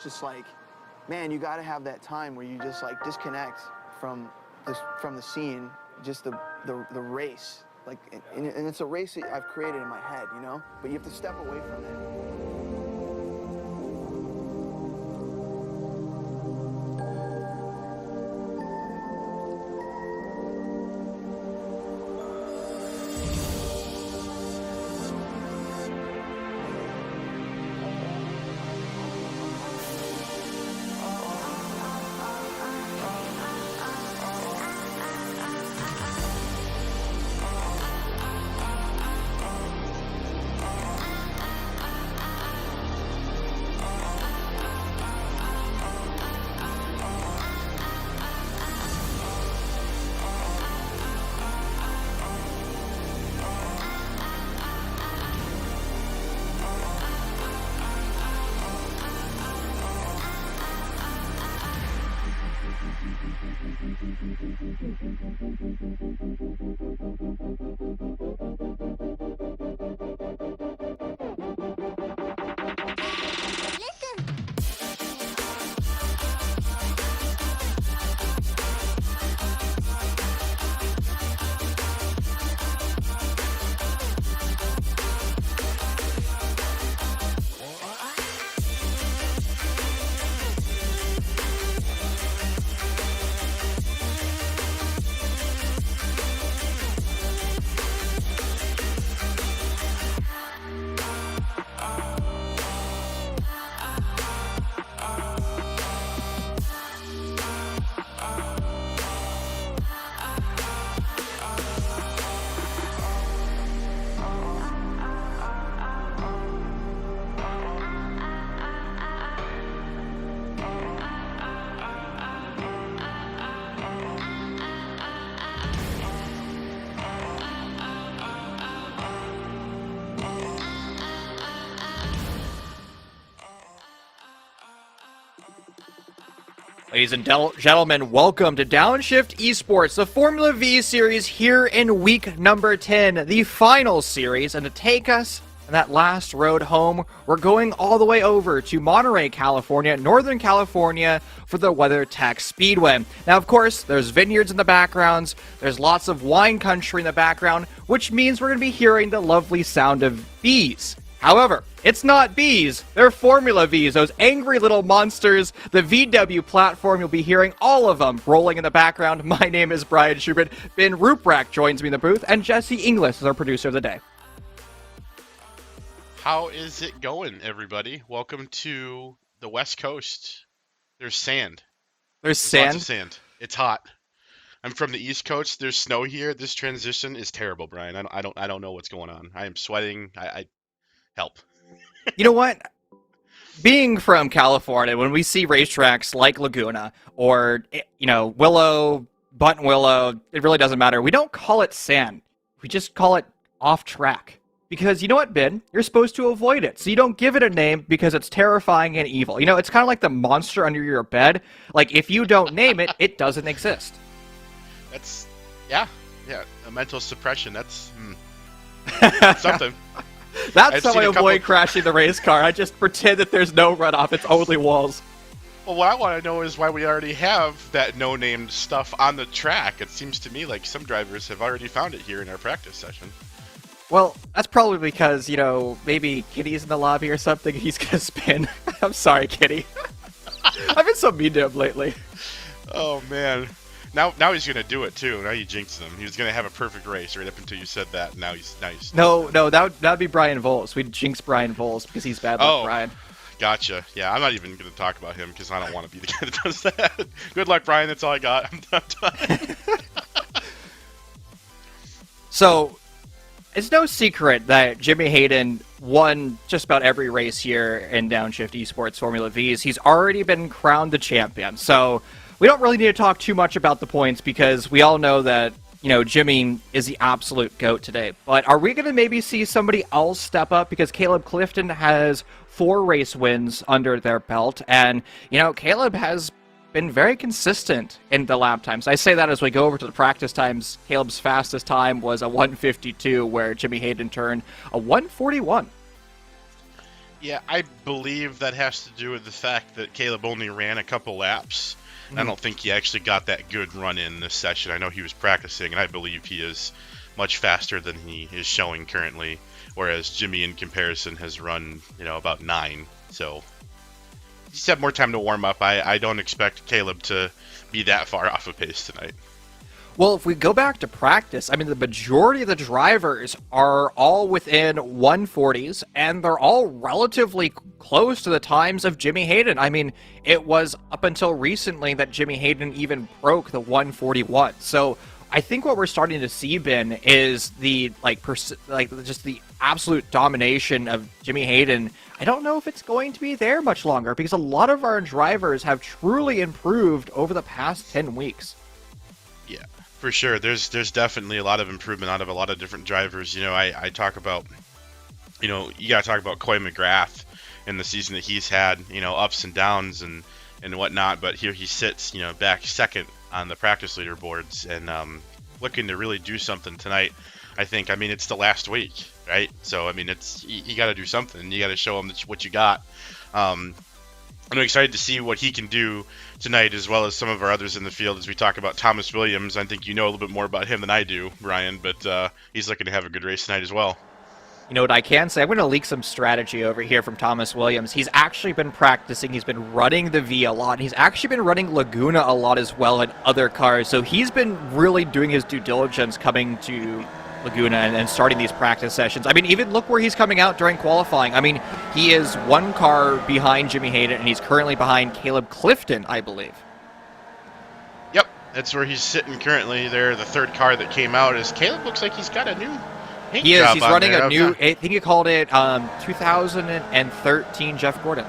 just like, man, you got to have that time where you just like disconnect from the scene, just the race. Like, and it's a race that I've created in my head, you know? But you have to step away from it. Ladies and gentlemen, welcome to Downshift Esports, the Formula V series here in week number 10, the final series. And to take us on that last road home, we're going all the way over to Monterey, California, Northern California, for the WeatherTech Speedway. Now, of course, there's vineyards in the backgrounds, there's lots of wine country in the background, which means we're going to be hearing the lovely sound of bees. However, it's not bees, they're Formula Vs, those angry little monsters, the VW platform. You'll be hearing all of them rolling in the background. My name is Brian Schubert. Ben Ruprecht joins me in the booth, and Jesse Inglis is our producer of the day. How is it going, everybody? Welcome to the West Coast. There's sand. There's sand? Lots of sand. It's hot. I'm from the East Coast. There's snow here. This transition is terrible, Brian. I don't know what's going on. I am sweating. I help. You know what? Being from California, when we see racetracks like Laguna or, Willow, Buttonwillow, it really doesn't matter. We don't call it sand. We just call it off track. Because you know what, Ben? You're supposed to avoid it. So you don't give it a name because it's terrifying and evil. You know, it's kind of like the monster under your bed. Like, if you don't name it, it doesn't exist. That's, yeah, a mental suppression. That's something. That's how I avoid crashing the race car. I just pretend that there's no runoff. It's only walls. Well, what I want to know is why we already have that no-named stuff on the track. It seems to me like some drivers have already found it here in our practice session. Well, that's probably because, maybe Kitty's in the lobby or something. He's going to spin. I'm sorry, Kitty. I've been so mean to him lately. Oh, man. Now he's going to do it, too. Now you jinxed him. He was going to have a perfect race right up until you said that. Now he's No, that would be Brian Voles. We'd jinx Brian Voles because he's bad like Brian. Gotcha. Yeah, I'm not even going to talk about him because I don't want to be the guy that does that. Good luck, Brian. That's all I got. I'm done. So, it's no secret that Jimmy Hayden won just about every race here in Downshift Esports Formula Vs. He's already been crowned the champion. So, we don't really need to talk too much about the points because we all know that, Jimmy is the absolute GOAT today. But are we going to maybe see somebody else step up? Because Caleb Clifton has 4 race wins under their belt. And, Caleb has been very consistent in the lap times. I say that as we go over to the practice times. Caleb's fastest time was a 1:52, where Jimmy Hayden turned a 1:41. Yeah, I believe that has to do with the fact that Caleb only ran a couple laps. I don't think he actually got that good run in this session. I know he was practicing, and I believe he is much faster than he is showing currently, whereas Jimmy, in comparison, has run, about 9. So he's had more time to warm up. I don't expect Caleb to be that far off of pace tonight. Well, if we go back to practice, I mean, the majority of the drivers are all within 140s, and they're all relatively close to the times of Jimmy Hayden. I mean, it was up until recently that Jimmy Hayden even broke the 141. So I think what we're starting to see, Ben, is the just the absolute domination of Jimmy Hayden. I don't know if it's going to be there much longer, because a lot of our drivers have truly improved over the past 10 weeks. Yeah. For sure, there's definitely a lot of improvement out of a lot of different drivers. I talk about, you got to talk about Coy McGrath and the season that he's had, ups and downs and whatnot. But here he sits, back second on the practice leaderboards and looking to really do something tonight. I think, it's the last week, right? So, you got to do something. You got to show him what you got. I'm excited to see what he can do tonight, as well as some of our others in the field. As we talk about Thomas Williams, I think you know a little bit more about him than I do, Brian, but he's looking to have a good race tonight as well. You know what I can say? I'm going to leak some strategy over here from Thomas Williams. He's actually been practicing. He's been running the V a lot. He's actually been running Laguna a lot as well in other cars. So he's been really doing his due diligence coming to Laguna and starting these practice sessions. Even look where he's coming out during qualifying. He is one car behind Jimmy Hayden, and he's currently behind Caleb Clifton, I believe. Yep, that's where he's sitting currently. There, the third car that came out is Caleb. Looks like he's got a new paint He is. job He's on running there. a new, I think he called it 2013 Jeff Gordon.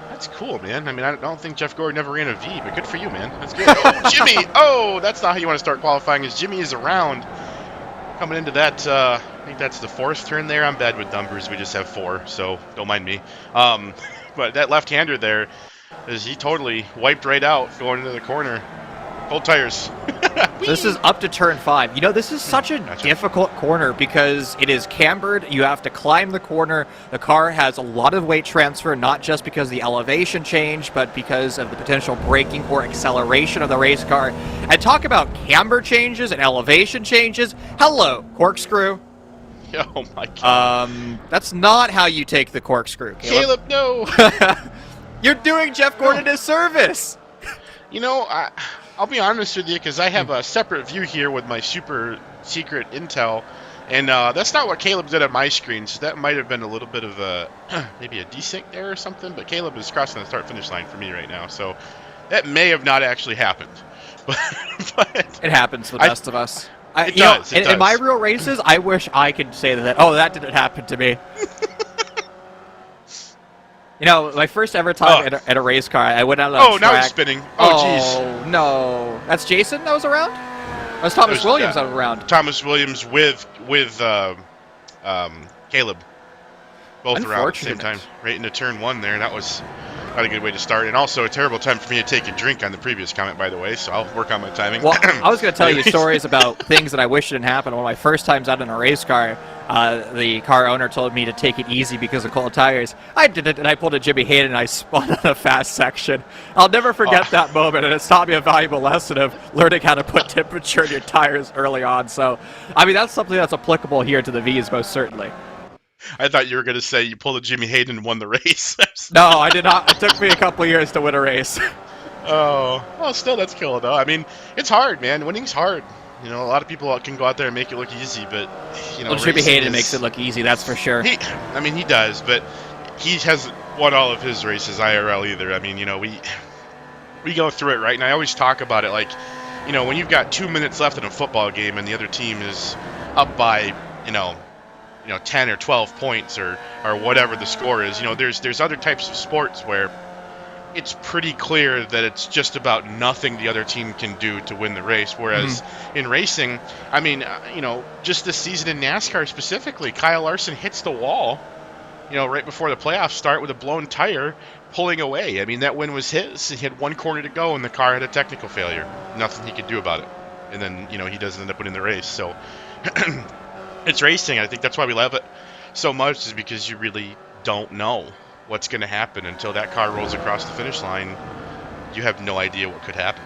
That's cool, man. I don't think Jeff Gordon ever ran a V, but good for you, man. That's good. Oh, Jimmy! Oh, that's not how you want to start qualifying, as Jimmy is around. Coming into that, I think that's the 4th turn there. I'm bad with numbers. We just have 4, so don't mind me. But that left-hander there, he totally wiped right out going into the corner. Cold tires. This is up to turn 5. This is such a difficult corner because it is cambered. You have to climb the corner. The car has a lot of weight transfer, not just because of the elevation change, but because of the potential braking or acceleration of the race car. And talk about camber changes and elevation changes. Hello, corkscrew. Oh my God. That's not how you take the corkscrew, Caleb, no. You're doing Jeff Gordon a service. I'll be honest with you, because I have a separate view here with my super secret intel, and that's not what Caleb did on my screen, so that might have been a little bit of maybe a desync there or something, but Caleb is crossing the start-finish line for me right now, so that may have not actually happened. But it happens to the best of us. It does. In my real races, I wish I could say that didn't happen to me. My first ever time at a race car, I went out on track. Now he's spinning. Oh, jeez. Oh, no. That's Jason that was around? That was Thomas Williams that was around. Thomas Williams with Caleb. Both around at the same time. Right into turn 1 there. That was not a good way to start. And also a terrible time for me to take a drink on the previous comment, by the way, so I'll work on my timing. Well, I was going to tell you stories about things that I wish didn't happen. One of my first times out in a race car, the car owner told me to take it easy because of cold tires. I did it, and I pulled a Jimmy Hayden, and I spun on a fast section. I'll never forget that moment, and it's taught me a valuable lesson of learning how to put temperature in your tires early on. So, that's something that's applicable here to the Vs, most certainly. I thought you were going to say you pulled a Jimmy Hayden and won the race. No, I did not. It took me a couple years to win a race. Oh, well, still, that's cool, though. It's hard, man. Winning's hard. A lot of people can go out there and make it look easy, but, Jimmy Hayden makes it look easy, that's for sure. He does, but he hasn't won all of his races IRL either. We go through it, right? And I always talk about it like, when you've got 2 minutes left in a football game and the other team is up by, 10 or 12 points or whatever the score is. There's other types of sports where it's pretty clear that it's just about nothing the other team can do to win the race. Whereas in racing, just this season in NASCAR specifically, Kyle Larson hits the wall, right before the playoffs start with a blown tire pulling away. That win was his. He had 1 corner to go and the car had a technical failure. Nothing he could do about it. And then, he doesn't end up winning the race. So it's racing. I think that's why we love it so much, is because you really don't know what's going to happen until that car rolls across the finish line. You have no idea what could happen.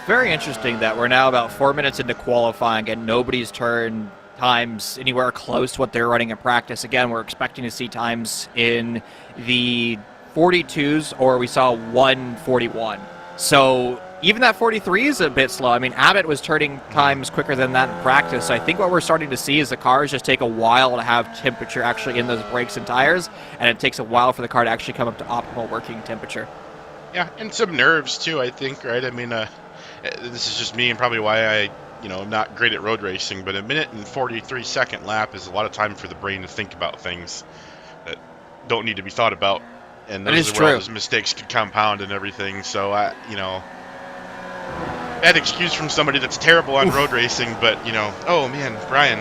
Very interesting that we're now about 4 minutes into qualifying and nobody's turned times anywhere close to what they're running in practice. Again, we're expecting to see times in the 42s, or we saw 141. So even that 43 is a bit slow. I mean, Abbott was turning times quicker than that in practice. So I think what we're starting to see is the cars just take a while to have temperature actually in those brakes and tires, and it takes a while for the car to actually come up to optimal working temperature. Yeah, and some nerves too, I think, right? I mean, this is just me and probably why I, I'm not great at road racing, but a minute and 43-second lap is a lot of time for the brain to think about things that don't need to be thought about. And those are where all those mistakes could compound and everything. So, bad excuse from somebody that's terrible on road racing, but, oh, man, Brian.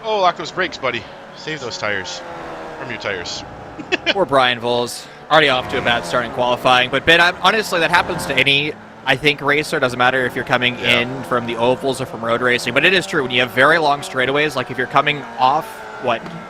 Oh, lock those brakes, buddy. Save those tires from your tires. Poor Brian Vols. Already off to a bad start in qualifying. But, Ben, honestly, that happens to any, I think, racer. Doesn't matter if you're coming in from the ovals or from road racing. But it is true. When you have very long straightaways, like if you're coming off,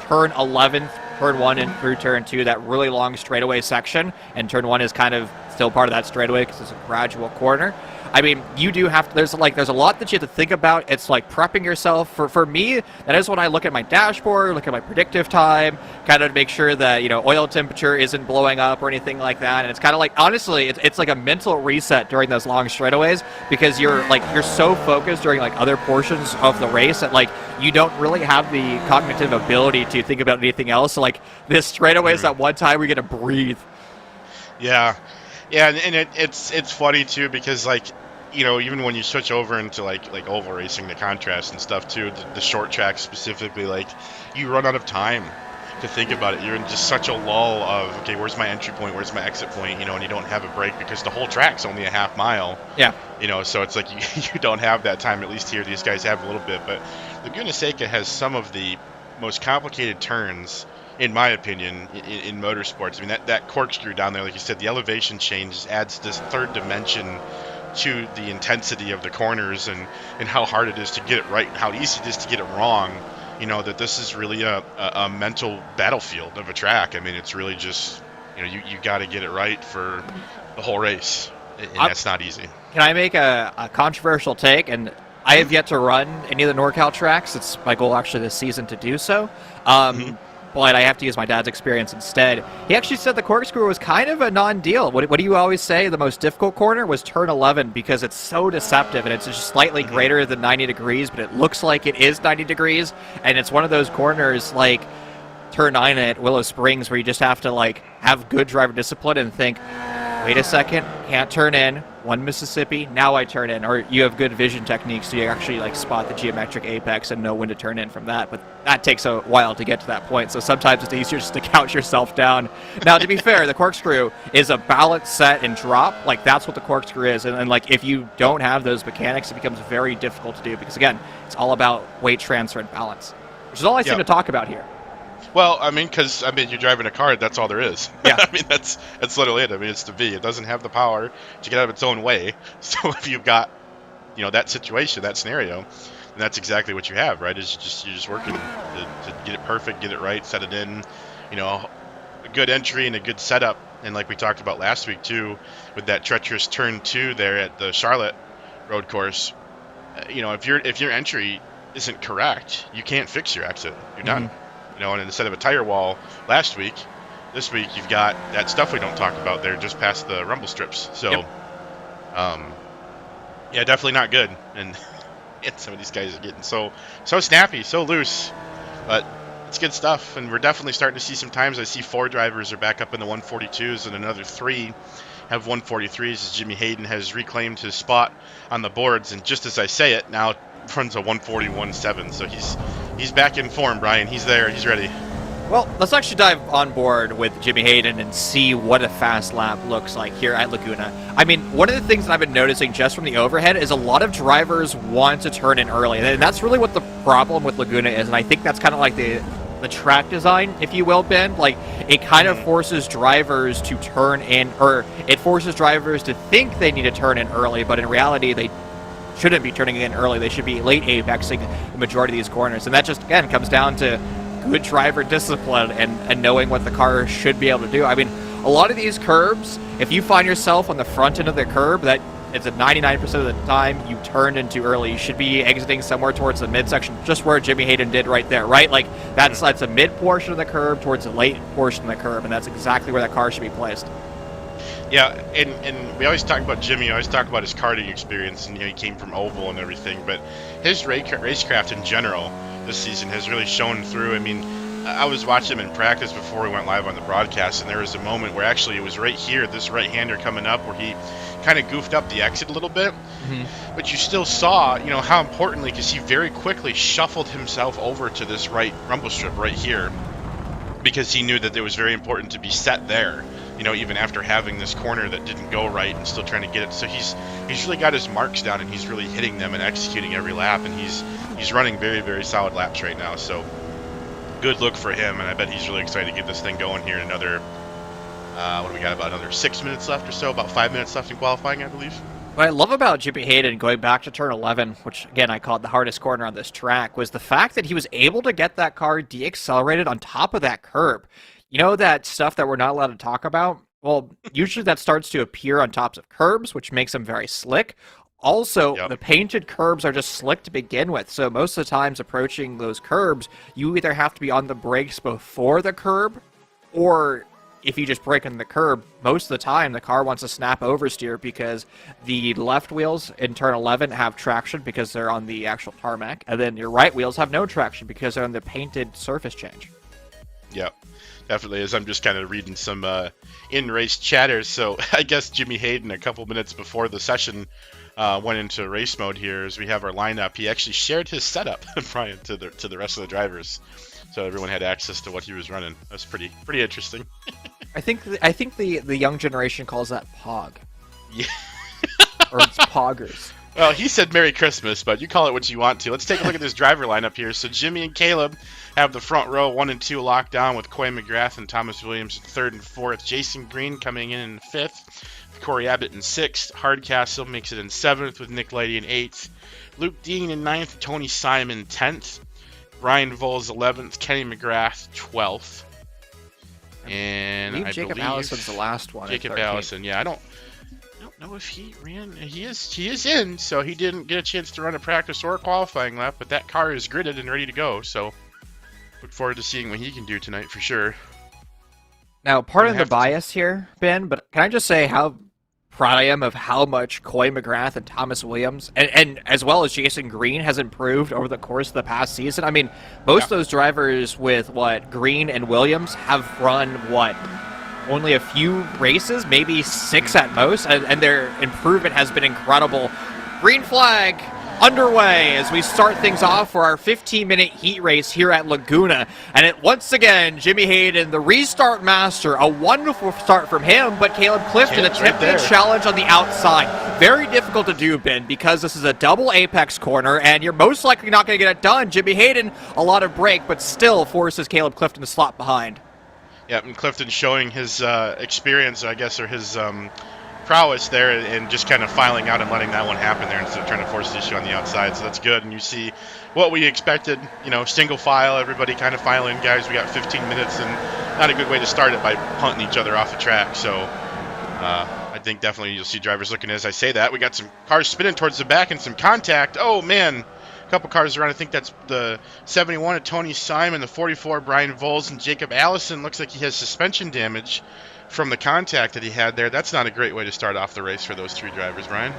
turn 11th, turn 1 and through turn 2, that really long straightaway section, and turn 1 is kind of still part of that straightaway because it's a gradual corner. I mean, you do have to, there's a lot that you have to think about. It's like prepping yourself. For me, that is when I look at my dashboard, look at my predictive time, kind of make sure that, oil temperature isn't blowing up or anything like that. And it's kind of like, honestly, it's like a mental reset during those long straightaways because you're so focused during other portions of the race that you don't really have the cognitive ability to think about anything else. So this straightaway is that one time we get to breathe. Yeah. Yeah, and it's funny too because even when you switch over into like oval racing, the contrast and stuff too, the short track specifically, you run out of time to think about it. You're in just such a lull of, okay, where's my entry point, where's my exit point, and you don't have a break because the whole track's only a half mile. Yeah. So it's like you don't have that time. At least here, these guys have a little bit, but Laguna Seca has some of the most complicated turns, in my opinion, in motorsports. I mean, that corkscrew down there, like you said, the elevation change adds this third dimension to the intensity of the corners and how hard it is to get it right and how easy it is to get it wrong. That this is really a mental battlefield of a track. I mean, it's really just, you got to get it right for the whole race, and that's not easy. Can I make a controversial take? And I have yet to run any of the NorCal tracks. It's my goal actually this season to do so. But I have to use my dad's experience instead. He actually said the corkscrew was kind of a non-deal. What do you always say? The most difficult corner was turn 11 because it's so deceptive and it's just slightly greater than 90 degrees, but it looks like it is 90 degrees. And it's one of those corners like turn 9 at Willow Springs where you just have to have good driver discipline and think, wait a second, can't turn in. One Mississippi, now I turn in. Or you have good vision techniques so you actually spot the geometric apex and know when to turn in from that. But that takes a while to get to that point. So sometimes it's easier just to count yourself down. Now, to be fair, the corkscrew is a balance, set, and drop. That's what the corkscrew is. And if you don't have those mechanics, it becomes very difficult to do because, again, it's all about weight transfer and balance, which is all I seem to talk about here. Well, I mean, because you're driving a car. That's all there is. Yeah. I mean, that's literally it. I mean, it's the V. It doesn't have the power to get out of its own way. So if you've got, that situation, that scenario, then that's exactly what you have, right? You're just working to get it perfect, get it right, set it in. A good entry and a good setup. And like we talked about last week too, with that treacherous turn 2 there at the Charlotte road course. If your entry isn't correct, you can't fix your exit. You're done. And instead of a tire wall last week, this week you've got that stuff we don't talk about there just past the rumble strips. So, definitely not good. And some of these guys are getting so snappy, so loose. But it's good stuff, and we're definitely starting to see some times. I see 4 drivers are back up in the 142s, and another 3 have 143s as Jimmy Hayden has reclaimed his spot on the boards. And just as I say it, now runs a 141.7, so he's back in form, Brian. He's there. He's ready. Well, let's actually dive on board with Jimmy Hayden and see what a fast lap looks like here at Laguna. I mean, one of the things that I've been noticing just from the overhead is a lot of drivers want to turn in early, and that's really what the problem with Laguna is, and I think that's kind of like the track design, if you will, Ben. It kind of forces drivers to turn in, or it forces drivers to think they need to turn in early, but in reality, they shouldn't be turning in early. They should be late apexing the majority of these corners. And that just, again, comes down to good driver discipline and knowing what the car should be able to do. I mean, a lot of these curbs, if you find yourself on the front end of the curb, that it's at 99% of the time you turned in too early. You should be exiting somewhere towards the midsection, just where Jimmy Hayden did right there, right? Like, that's a mid portion of the curb towards the late portion of the curb, and that's exactly where that car should be placed. Yeah, and we always talk about Jimmy, always talk about his karting experience, and he came from oval and everything, but his racecraft in general this season has really shown through. I mean, I was watching him in practice before we went live on the broadcast, and there was a moment where actually it was right here, this right-hander coming up, where he kind of goofed up the exit a little bit, but you still saw, how importantly, because he very quickly shuffled himself over to this right rumble strip right here, because he knew that it was very important to be set there, even after having this corner that didn't go right and still trying to get it. So he's really got his marks down, and he's really hitting them and executing every lap, and he's running very, very solid laps right now. So good look for him, and I bet he's really excited to get this thing going here in another, what do we got, about another 6 minutes left or so, about 5 minutes left in qualifying, I believe. What I love about Jimmy Hayden going back to turn 11, which again I called the hardest corner on this track, was the fact that he was able to get that car de-accelerated on top of that curb. You know that stuff that we're not allowed to talk about? Well, usually that starts to appear on tops of curbs, which makes them very slick. Also, the painted curbs are just slick to begin with, so most of the times approaching those curbs, you either have to be on the brakes before the curb, or if you just brake on the curb, most of the time the car wants to snap oversteer because the left wheels in turn 11 have traction because they're on the actual tarmac, and then your right wheels have no traction because they're on the painted surface change. Yep. Definitely, as I'm just kind of reading some in-race chatter. So I guess Jimmy Hayden, a couple minutes before the session went into race mode here, as we have our lineup, he actually shared his setup, Brian, to the rest of the drivers, so everyone had access to what he was running. That's pretty interesting. I think the young generation calls that Pog. Yeah. Or it's Poggers. Well, he said Merry Christmas, but you call it what you want to. Let's take a look at this driver lineup here. So Jimmy and Caleb have the front row 1 and 2 locked down, with Coy McGrath and Thomas Williams in 3rd and 4th. Jason Green coming in 5th. Corey Abbott in 6th. Hardcastle makes it in 7th, with Nick Lighty in 8th. Luke Dean in 9th. Tony Simon 10th. Brian Voles 11th. Kenny McGrath 12th. And I Jacob believe Allison's the last one. Jacob Allison. Yeah, I don't know if he ran. He is in, so he didn't get a chance to run a practice or a qualifying lap, but that car is gridded and ready to go, so look forward to seeing what he can do tonight for sure. Now, part of the bias here, Ben, but can I just say how proud I am of how much Coy McGrath and Thomas Williams, and as well as Jason Green, has improved over the course of the past season. I mean, most of those drivers with, Green and Williams have run, only a few races, maybe 6 at most, and their improvement has been incredible. Green flag underway as we start things off for our 15-minute heat race here at Laguna. And once again, Jimmy Hayden, the restart master, a wonderful start from him, but Caleb Clifton attempting a challenge on the outside. Very difficult to do, Ben, because this is a double apex corner, and you're most likely not going to get it done. Jimmy Hayden, a lot of brake, but still forces Caleb Clifton to slot behind. Yeah, and Clifton showing his experience, I guess, or his prowess there, and just kind of filing out and letting that one happen there instead of trying to force the issue on the outside. So that's good. And you see what we expected, single file, everybody kind of filing. Guys, we got 15 minutes, and not a good way to start it by punting each other off the track. So I think definitely you'll see drivers looking as I say that. We got some cars spinning towards the back and some contact. Oh, man. Couple cars around. I think that's the 71 of Tony Simon, the 44 Brian Voles, and Jacob Allison. Looks like he has suspension damage from the contact that he had there. That's not a great way to start off the race for those 3 drivers, Brian.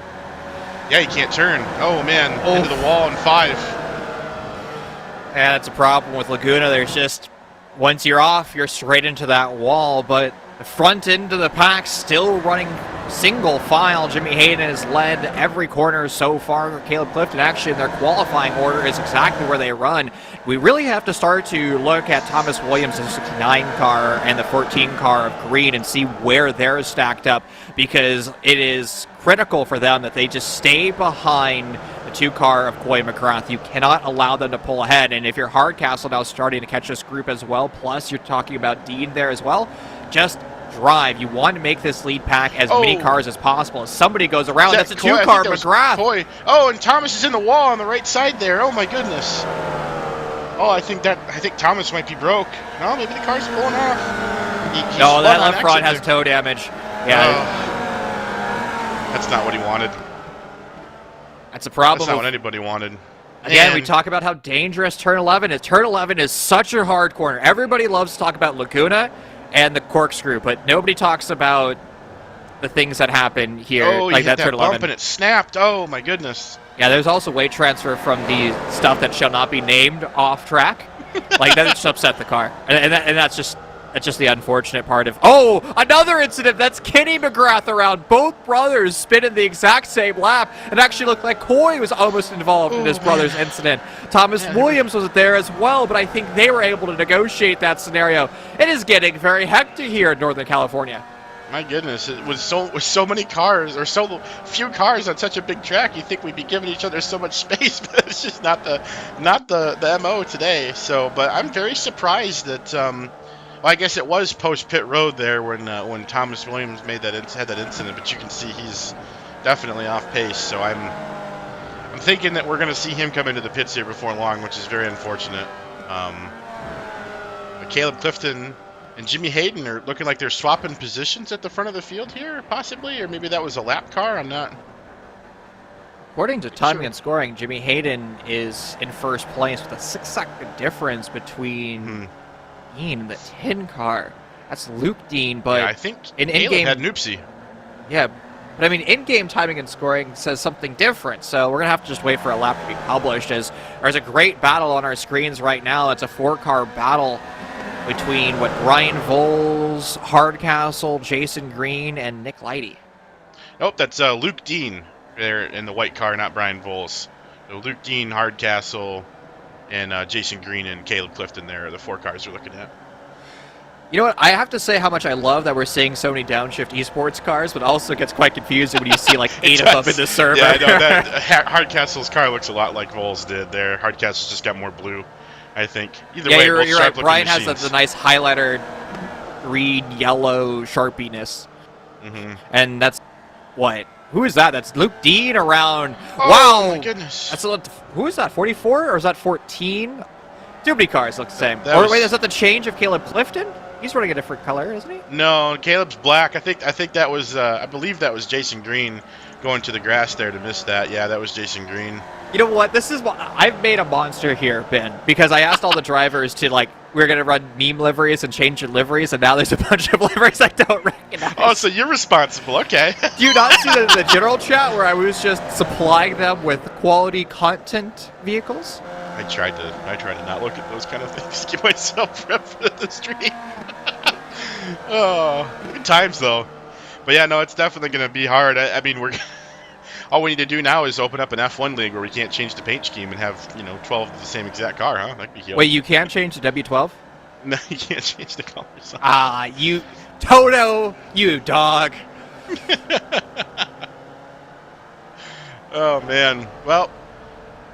Yeah, he can't turn. Oh, man. Into the wall in 5. Yeah, that's a problem with Laguna. There's just, once you're off, you're straight into that wall, but the front end of the pack still running single file. Jimmy Hayden has led every corner so far. Caleb Clifton, actually, in their qualifying order, is exactly where they run. We really have to start to look at Thomas Williams' 69 car and the 14 car of Green and see where they're stacked up, because it is critical for them that they just stay behind the 2 car of Coy McGrath. You cannot allow them to pull ahead, and if you're Hardcastle now starting to catch this group as well, plus you're talking about Dean there as well, just drive. You want to make this lead pack as many cars as possible. As somebody goes around, that's a 2-car McGrath. Oh, and Thomas is in the wall on the right side there. Oh, my goodness. Oh, I think Thomas might be broke. No, maybe the car's pulling off. He's No, that spun on left front has exit there. toe damage. Yeah, That's not what he wanted. that's a problem. That's not what anybody wanted. Again, we Man. talk about how dangerous Turn 11 is. Turn 11 is such a hard corner. Everybody loves to talk about Laguna and the corkscrew, but nobody talks about the things that happen here. Oh, like you hit that Turn that bump 11. and it snapped. Oh, my goodness. Yeah, there's also weight transfer from the stuff that shall not be named off track. Like, that just upset the car. And that's just the unfortunate part of... Oh, another incident. That's Kenny McGrath around. Both brothers spinning the exact same lap. It actually looked like Coy was almost involved in his brother's incident. Thomas Williams was there as well, but I think they were able to negotiate that scenario. It is getting very hectic here in Northern California. My goodness, it was so many cars, or so few cars on such a big track. You'd think we'd be giving each other so much space, but it's just not the MO today. So, but I'm very surprised that well, I guess it was post pit road there when Thomas Williams had that incident, but you can see he's definitely off pace. So I'm thinking that we're going to see him come into the pits here before long, which is very unfortunate. But Caleb Clifton and Jimmy Hayden are looking like they're swapping positions at the front of the field here, possibly, or maybe that was a lap car. I'm not. According to timing and scoring, Jimmy Hayden is in first place with a 6-second difference between Dean and the 10 car. That's Luke Dean, but Yeah, I think in Caleb in-game had Noopsy. Yeah, but I mean, in-game timing and scoring says something different, so we're going to have to just wait for a lap to be published, as there's a great battle on our screens right now. It's a 4-car battle between Brian Voles, Hardcastle, Jason Green, and Nick Lighty. Nope, that's Luke Dean there in the white car, not Brian Voles. So Luke Dean, Hardcastle, and Jason Green and Caleb Clifton there are the 4 cars we're looking at. You know what? I have to say how much I love that we're seeing so many Downshift Esports cars, but also gets quite confusing when you see like 8 of them in the server. Yeah, I know that Hardcastle's car looks a lot like Voles did there. Hardcastle's just got more blue, I think. Either way, you're right. Brian has machines. the nice highlighter green, yellow sharpiness. And that's what? Who is that? That's Luke Dean around. Oh, wow. my goodness. That's who is that? 44 or is that 14? Too many cars look the same. Wait, is that the change of Caleb Clifton? He's running a different color, isn't he? No, Caleb's black. I think that was I believe that was Jason Green going to the grass there to miss that. Yeah, that was Jason Green. You know what? This is what I've made a monster here, Ben, because I asked all the drivers to we're gonna run meme liveries and change your liveries, and now there's a bunch of liveries I don't recognize. Oh, so you're responsible? Okay. Do you not see the general chat where I was just supplying them with quality content vehicles? I tried to not look at those kind of things. Give myself rep for the stream. Oh, good times though. But yeah, no, it's definitely going to be hard. I mean, all we need to do now is open up an F1 league where we can't change the paint scheme and have 12 of the same exact car, huh? That'd be huge. Wait, you can't change the W12? No, you can't change the colors. You Toto, you dog. Oh man. Well,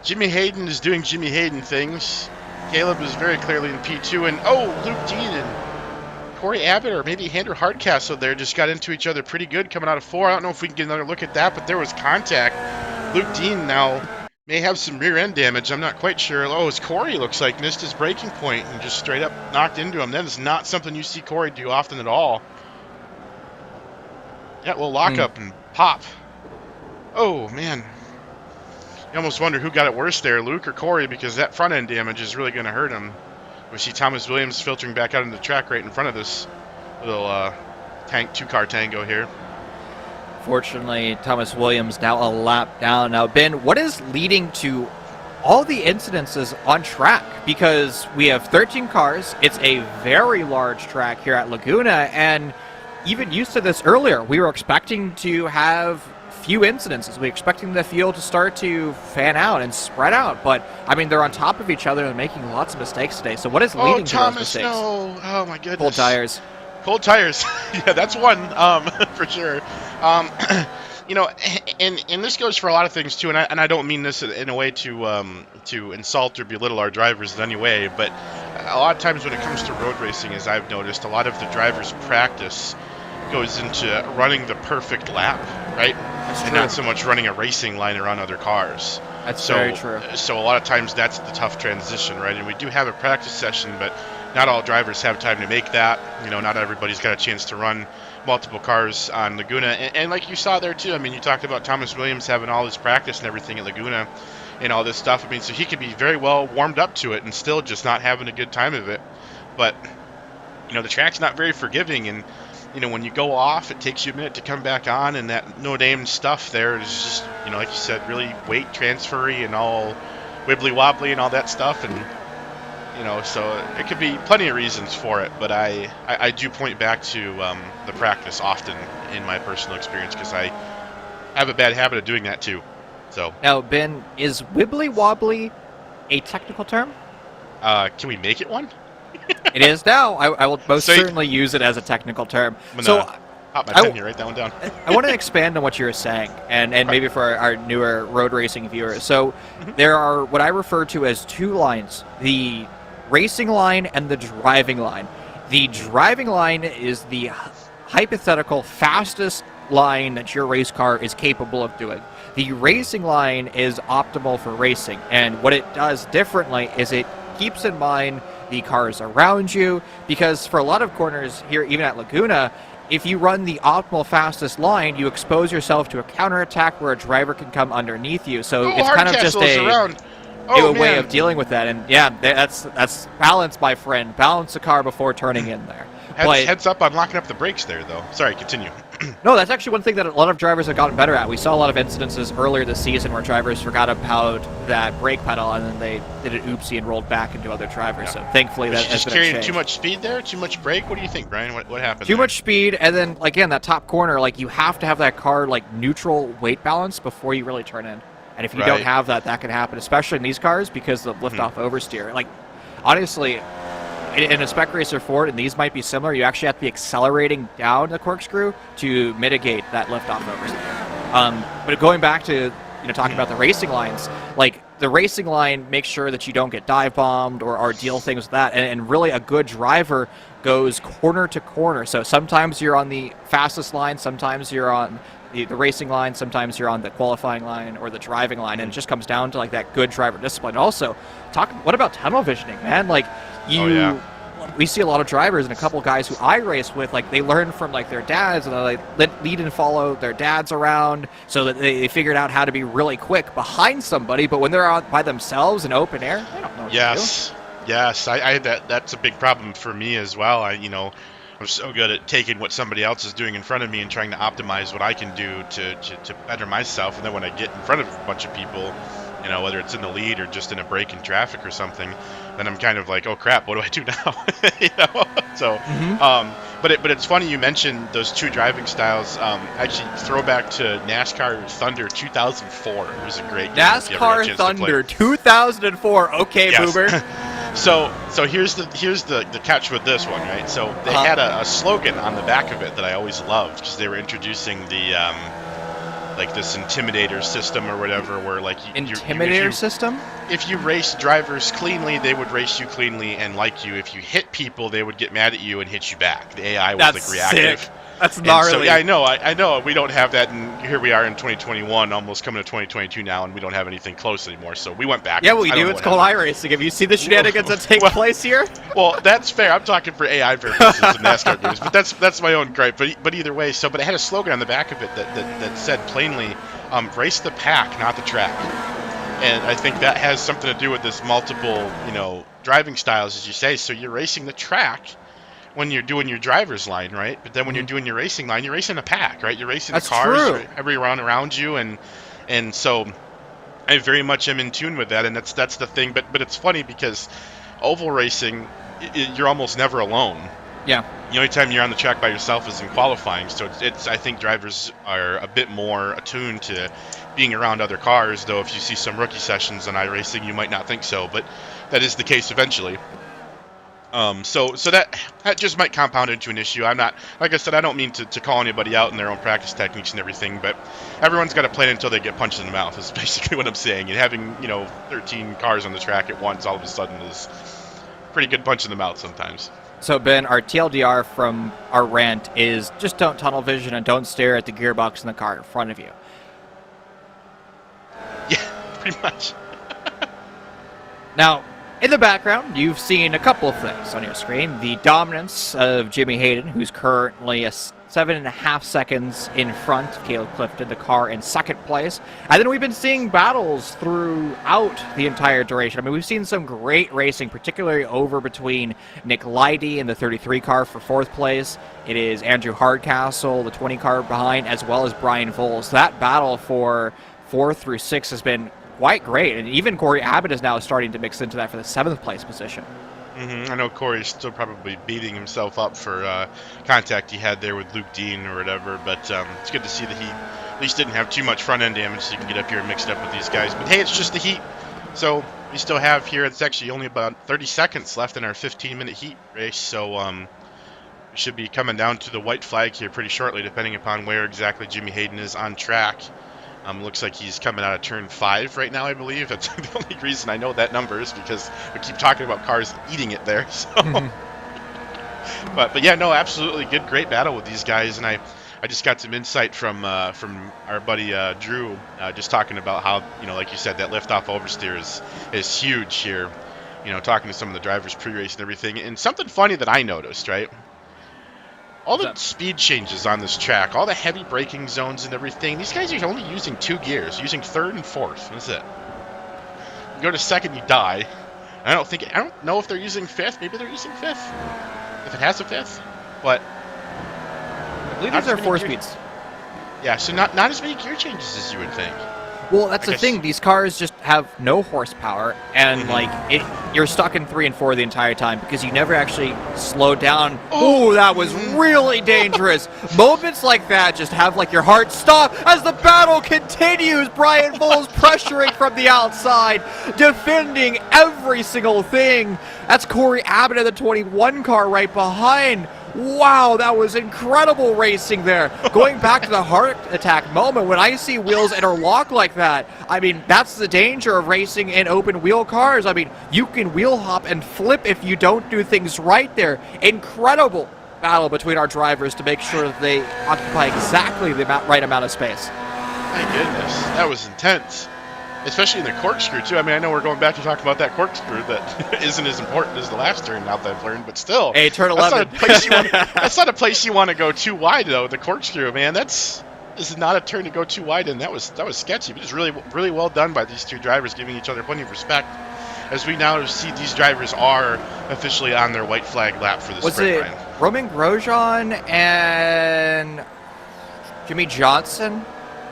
Jimmy Hayden is doing Jimmy Hayden things. Caleb is very clearly in P2, and Luke Dean and Corey Abbott, or maybe Andrew Hardcastle there, just got into each other pretty good coming out of 4. I don't know if we can get another look at that, but there was contact. Luke Dean now may have some rear end damage. I'm not quite sure. As Corey looks like missed his braking point and just straight up knocked into him. That is not something you see Corey do often at all. Yeah, we'll lock up and pop. Oh man. You almost wonder who got it worse there, Luke or Corey, because that front end damage is really going to hurt him. We see Thomas Williams filtering back out into the track right in front of this little 2-car tango here. Fortunately, Thomas Williams now a lap down. Now, Ben, what is leading to all the incidences on track? Because we have 13 cars. It's a very large track here at Laguna, and even you said this earlier, we were expecting to have few incidences. We were expecting the field to start to fan out and spread out, but I mean, they're on top of each other and making lots of mistakes today. So what is leading to those mistakes? No. Oh my goodness. Cold tires. Cold tires. Yeah, that's one for sure. And this goes for a lot of things too. And I don't mean this in a way to insult or belittle our drivers in any way, but a lot of times when it comes to road racing, as I've noticed, a lot of the drivers' practice goes into running the perfect lap, right? and not so much running a racing line around other cars. That's very true. So a lot of times that's the tough transition, right? And we do have a practice session, but not all drivers have time to make that. Not everybody's got a chance to run multiple cars on Laguna. And like you saw there too, I mean, you talked about Thomas Williams having all his practice and everything at Laguna and all this stuff. I mean, so he could be very well warmed up to it and still just not having a good time of it. But, the track's not very forgiving, and when you go off, it takes you a minute to come back on, and that no-name stuff there is just, like you said, really weight transfery and all wibbly-wobbly and all that stuff, and, so it could be plenty of reasons for it, but I do point back to the practice often in my personal experience, because I have a bad habit of doing that too. So now, Ben, is wibbly-wobbly a technical term? Can we make it one? It is now. I will most certainly use it as a technical term. So pop my pen here, write that one down. I want to expand on what you were saying, and maybe for our newer road racing viewers. So there are what I refer to as two lines, the racing line and the driving line. The driving line is the hypothetical fastest line that your race car is capable of doing. The racing line is optimal for racing, and what it does differently is it keeps in mind the cars around you, because for a lot of corners here, even at Laguna, if you run the optimal fastest line, you expose yourself to a counterattack where a driver can come underneath you. So it's kind of just a way of dealing with that. And yeah, that's balance, my friend. Balance the car before turning in there. Heads up on locking up the brakes there, though. Sorry, continue. No, that's actually one thing that a lot of drivers have gotten better at. We saw a lot of incidences earlier this season where drivers forgot about that brake pedal, and then they did an oopsie and rolled back into other drivers. Yeah. So thankfully that has been carrying too much speed there, too much brake. What do you think, Brian? What happened? Too much speed, and then again that top corner, you have to have that car neutral weight balance before you really turn in. And if you don't have that, that can happen, especially in these cars because of liftoff oversteer. Honestly, in a spec racer Ford, and these might be similar, you actually have to be accelerating down the corkscrew to mitigate that liftoff oversteer. But going back to talking about the racing lines, the racing line makes sure that you don't get dive bombed or deal things with that, and really a good driver goes corner to corner. So sometimes you're on the fastest line, sometimes you're on the racing line, sometimes you're on the qualifying line or the driving line, and it just comes down to that good driver discipline. Also, what about tunnel visioning, man? We see a lot of drivers and a couple guys who I race with, they learn from their dads, and they lead and follow their dads around so that they figured out how to be really quick behind somebody, but when they're out by themselves in open air, they don't know what to do. Yes, I that's a big problem for me as well. I'm so good at taking what somebody else is doing in front of me and trying to optimize what I can do to better myself. And then when I get in front of a bunch of people, whether it's in the lead or just in a break in traffic or something, then I'm kind of oh crap, what do I do now? So, but it's funny you mentioned those two driving styles. Actually, throwback to NASCAR Thunder 2004. It was a great game. NASCAR Thunder 2004. Okay, yes. Boober. So here's the catch with this one, right? So they had a slogan on the back of it that I always loved, because they were introducing the this intimidator system or whatever, where intimidator system. If you race drivers cleanly, they would race you cleanly and like you. If you hit people, they would get mad at you and hit you back. The AI was reactive. Sick. That's gnarly. So, yeah, I know. We don't have that, and here we are in 2021, almost coming to 2022 now, and we don't have anything close anymore. So we went back. Yeah, we do. It's called iRacing. Have you seen the shenanigans that take place here? Well, that's fair. I'm talking for AI purposes in NASCAR games, but that's my own gripe. But either way, but it had a slogan on the back of it that said plainly, "Race the pack, not the track." And I think that has something to do with this multiple, driving styles, as you say. So you're racing the track when you're doing your driver's line, right? But then when you're doing your racing line, you're racing a pack, right? You're racing the cars, everyone around you, and so I very much am in tune with that, and that's the thing. But it's funny because oval racing, you're almost never alone. Yeah. The only time you're on the track by yourself is in qualifying. So it's I think drivers are a bit more attuned to being around other cars. Though if you see some rookie sessions on iRacing, you might not think so, but that is the case eventually. So that just might compound into an issue. I'm not, like I said, I don't mean to call anybody out in their own practice techniques and everything, but everyone's got to plan until they get punched in the mouth is basically what I'm saying. And having 13 cars on the track at once all of a sudden is a pretty good punch in the mouth sometimes. So Ben, our TLDR from our rant is just don't tunnel vision and don't stare at the gearbox in the car in front of you. pretty much. Now, in the background, you've seen a couple of things on your screen. The dominance of Jimmy Hayden, who's currently 7.5 seconds in front of Caleb Clifton, the car in second place. And then we've been seeing battles throughout the entire duration. I mean, we've seen some great racing, particularly over between Nick Leidy in the 33 car for fourth place. It is Andrew Hardcastle, the 20 car behind, as well as Brian Voles. That battle for 4 through 6 has been quite great, and even Corey Abbott is now starting to mix into that for the 7th place position. I know Corey's still probably beating himself up for contact he had there with Luke Dean or whatever, but it's good to see that he at least didn't have too much front-end damage so he can get up here and mix it up with these guys. But hey, it's just the heat, so we still have here, it's actually only about 30 seconds left in our 15-minute heat race, so we should be coming down to the white flag here pretty shortly, depending upon where exactly Jimmy Hayden is on track. Looks like he's coming out of turn 5 right now, I believe. That's the only reason I know that number is because we keep talking about cars eating it there. So, but yeah, no, absolutely good, great battle with these guys, and I just got some insight from our buddy Drew, just talking about how, like you said, that liftoff oversteer is huge here. Talking to some of the drivers pre-race and everything, and something funny that I noticed, right? All the speed changes on this track, all the heavy braking zones and everything, these guys are only using 2 gears, using 3rd and 4th. That's it. You go to 2nd, you die. I don't know if they're using 5th. Maybe they're using 5th. If it has a 5th. But I believe these are 4 speeds. Yeah, so not as many gear changes as you would think. Well, that's the thing. These cars just have no horsepower, and you're stuck in 3 and 4 the entire time because you never actually slow down. Oh, that was really dangerous. Moments like that just have your heart stop as the battle continues. Brian Voles pressuring from the outside, defending every single thing. That's Corey Abbott in the 21 car right behind. Wow, that was incredible racing there. Going back to the heart attack moment, when I see wheels interlock like that, I mean, that's the danger of racing in open wheel cars. I mean, you can wheel hop and flip if you don't do things right there. Incredible battle between our drivers to make sure that they occupy exactly the right amount of space. My goodness, that was intense. Especially in the corkscrew, too. I mean, I know we're going back to talk about that corkscrew that isn't as important as the last turn, now that I've learned, but still. Hey, turn 11. That's not a place you want to go too wide, though, the corkscrew, man. This is not a turn to go too wide, and that was sketchy. But it's really, really well done by these two drivers, giving each other plenty of respect. As we now see these drivers are officially on their white flag lap for the sprint, Ryan. Was it Roman Grosjean and Jimmy Johnson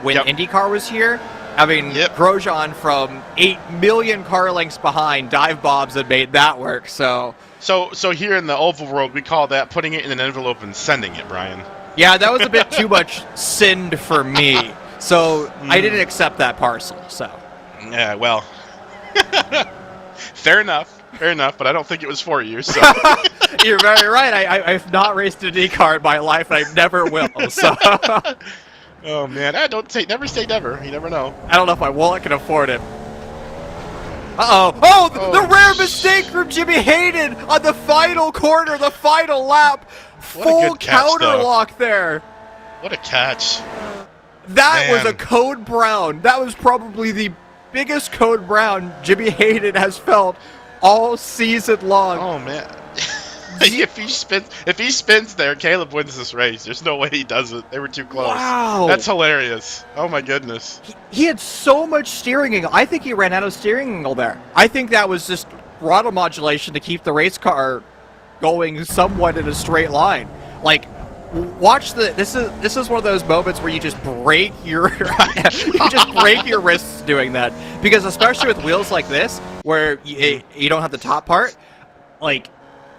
when IndyCar was here? I mean, Grosjean from 8 million car lengths behind dive bobs and made that work. So here in the oval world, we call that putting it in an envelope and sending it, Brian. Yeah, that was a bit too much send for me. So I didn't accept that parcel. So yeah, well, fair enough. But I don't think it was for you. So you're very right. I've not raced an IndyCar in my life, and I never will. So. Oh man, never say never. You never know. I don't know if my wallet can afford it. The rare mistake from Jimmy Hayden on the final corner, the final lap. Full counter lock there. What a catch. That was a code brown. That was probably the biggest code brown Jimmy Hayden has felt all season long. Oh man. If he spins there, Caleb wins this race. There's no way he does it. They were too close. Wow. That's hilarious. Oh my goodness. He had so much steering angle. I think he ran out of steering angle there. I think that was just throttle modulation to keep the race car going somewhat in a straight line. Watch this is one of those moments where you just break your your wrists doing that, because especially with wheels like this where you don't have the top part,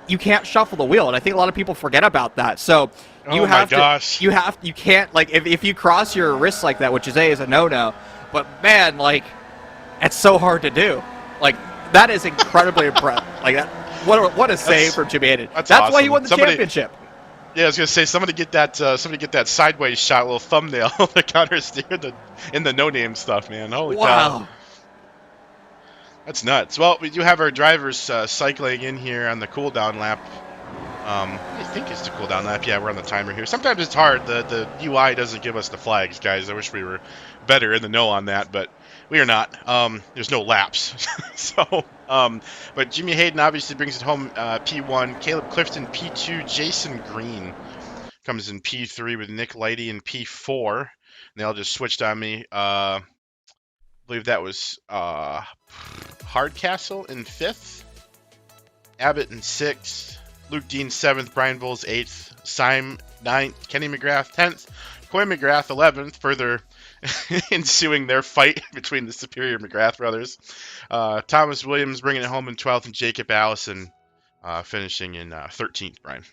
you can't shuffle the wheel, and I think a lot of people forget about that. So you can't if you cross your wrists like that, which is a no-no, but man, it's so hard to do. That is incredibly impressive. What a save from Jimmy Hayden. That's awesome. Awesome. Why he won the championship. Yeah, I was gonna say somebody get that sideways shot, a little thumbnail, the counter steer in the no-name stuff, man. Holy cow. That's nuts. Well, we do have our drivers cycling in here on the cooldown lap. I think it's the cooldown lap. Yeah, we're on the timer here. Sometimes it's hard. The UI doesn't give us the flags, guys. I wish we were better in the know on that, but We are not. There's no laps. So, but Jimmy Hayden obviously brings it home, P1. Caleb Clifton, P2. Jason Green comes in P3 with Nick Lighty in P4. And they all just switched on me. I believe that was Hardcastle in 5th. Abbott in 6th. Luke Dean 7th. Brian Bowles 8th. Syme 9th. Kenny McGrath 10th. Coy McGrath 11th. Further ensuing their fight between the superior McGrath brothers. Thomas Williams bringing it home in 12th. And Jacob Allison finishing in 13th, Brian.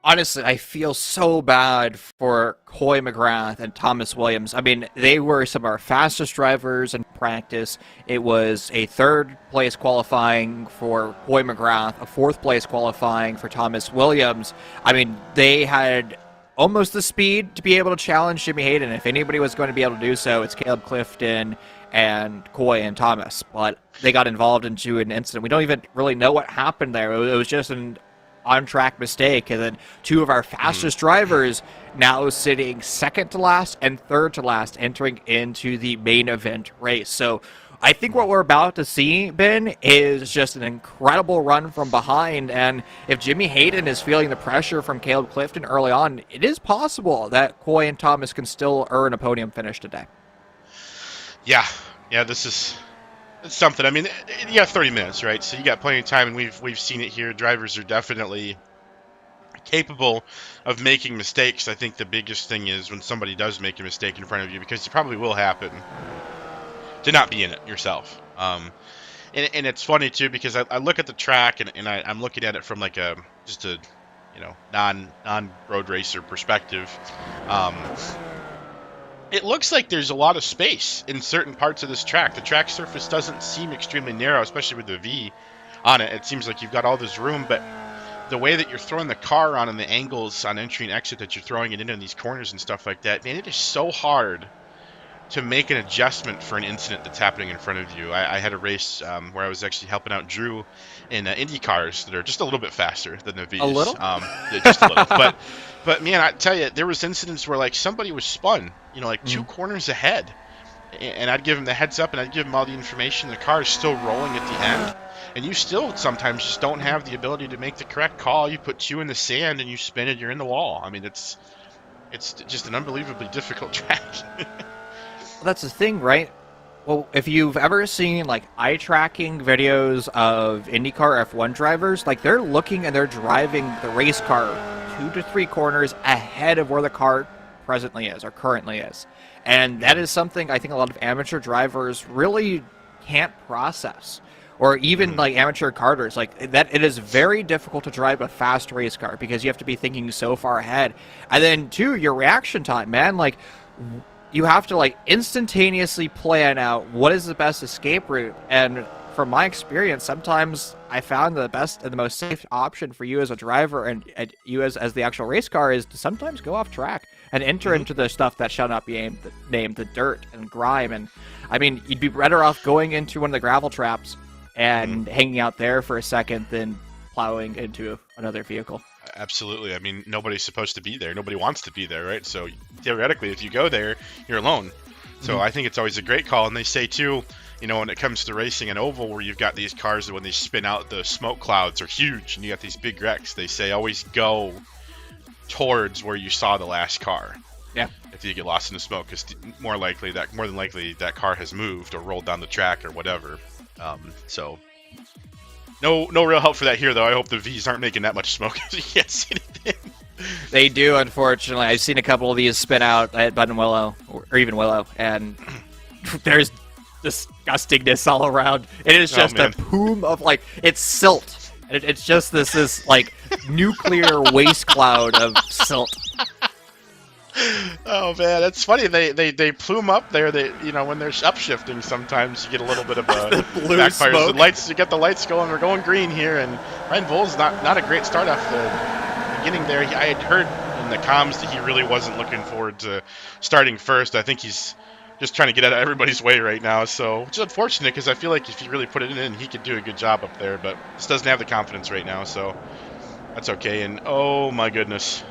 Honestly, I feel so bad for Coy McGrath and Thomas Williams. I mean, they were some of our fastest drivers in practice. It was a 3rd place qualifying for Coy McGrath, a 4th place qualifying for Thomas Williams. I mean, they had almost the speed to be able to challenge Jimmy Hayden. If anybody was going to be able to do so, it's Caleb Clifton and Coy and Thomas. But they got involved into an incident. We don't even really know what happened there. It was just an on-track mistake, and then 2 of our fastest drivers now sitting 2nd to last and 3rd to last entering into the main event race. So I think what we're about to see, Ben, is just an incredible run from behind, and if Jimmy Hayden is feeling the pressure from Caleb Clifton early on, it is possible that Coy and Thomas can still earn a podium finish today. Yeah, this is... It's something. I mean, you got 30 minutes, right? So you got plenty of time, and we've seen it here. Drivers are definitely capable of making mistakes. I think the biggest thing is when somebody does make a mistake in front of you, because it probably will happen, to not be in it yourself. And it's funny too, because I look at the track and I'm looking at it from like just a non-road racer perspective. It looks like there's a lot of space in certain parts of this track. The track surface doesn't seem extremely narrow, especially with the V on it. It seems like you've got all this room, but the way that you're throwing the car on and the angles on entry and exit that you're throwing it in these corners and stuff like that, man, it is so hard to make an adjustment for an incident that's happening in front of you. I had a race where I was actually helping out Drew in Indy cars that are just a little bit faster than the Vs. A little? Just a little. But man, I tell you, there was incidents where like somebody was spun, like 2 corners ahead. And I'd give him the heads up and I'd give him all the information. The car is still rolling at the end. And you still sometimes just don't have the ability to make the correct call. You put 2 in the sand and you spin it, you're in the wall. I mean, it's just an unbelievably difficult track. Well, that's the thing, right? Well, if you've ever seen like eye tracking videos of IndyCar F1 drivers, like they're looking and they're driving the race car 2 to 3 corners ahead of where the car presently is or currently is. And that is something I think a lot of amateur drivers really can't process. Or even like amateur karters, like that, it is very difficult to drive a fast race car because you have to be thinking so far ahead. And then 2, your reaction time, man, like you have to like instantaneously plan out what is the best escape route. And from my experience, sometimes I found the best and the most safe option for you as a driver and you as the actual race car is to sometimes go off track and enter into the stuff that shall not be named, the dirt and grime. And I mean, you'd be better off going into one of the gravel traps and hanging out there for a second than plowing into another vehicle. Absolutely. I mean, nobody's supposed to be there. Nobody wants to be there, right? So theoretically, if you go there, you're alone. So I think it's always a great call. And they say, too, when it comes to racing an oval where you've got these cars that when they spin out, the smoke clouds are huge and you got these big wrecks. They say always go towards where you saw the last car. Yeah. If you get lost in the smoke, because more than likely that car has moved or rolled down the track or whatever. So no real help for that here, though. I hope the Vs aren't making that much smoke. You can't see anything. They do, unfortunately. I've seen a couple of these spin out at Bud and Willow, or even Willow, and there's disgustingness all around. It is just a plume of, like, it's silt. It's just this like, nuclear waste cloud of silt. Oh man, that's funny. They plume up there. They when they're upshifting, sometimes you get a little bit of a blue backfire. smoke. The lights, you get the lights going. We're going green here, and Ryan Bull's not a great start off the beginning there. I had heard in the comms that he really wasn't looking forward to starting first. I think he's just trying to get out of everybody's way right now. So, which is unfortunate because I feel like if he really put it in, he could do a good job up there. But just doesn't have the confidence right now. So that's okay. And oh my goodness.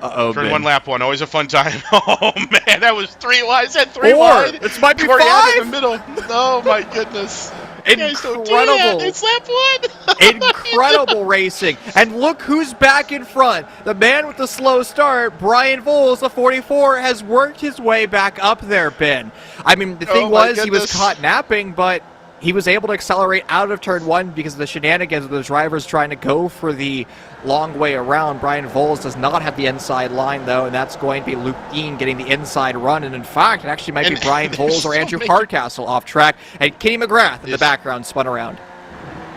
Uh-oh, Turn Ben. 1, lap 1, always a fun time. Oh, man, that was 3 wide. I said 3 4. wide. This might be Corey had it in 5. the middle. Oh, my goodness. You guys don't do that. Incredible. It's lap 1. Incredible racing. And look who's back in front. The man with the slow start, Brian Voles, the 44, has worked his way back up there, Ben. I mean, the thing was, he was caught napping, but he was able to accelerate out of turn 1 because of the shenanigans of the drivers trying to go for the long way around. Brian Voles does not have the inside line, though, and that's going to be Luke Dean getting the inside run. And in fact, it actually might be Brian Voles or Andrew Hardcastle off track, and Kenny McGrath in the background spun around.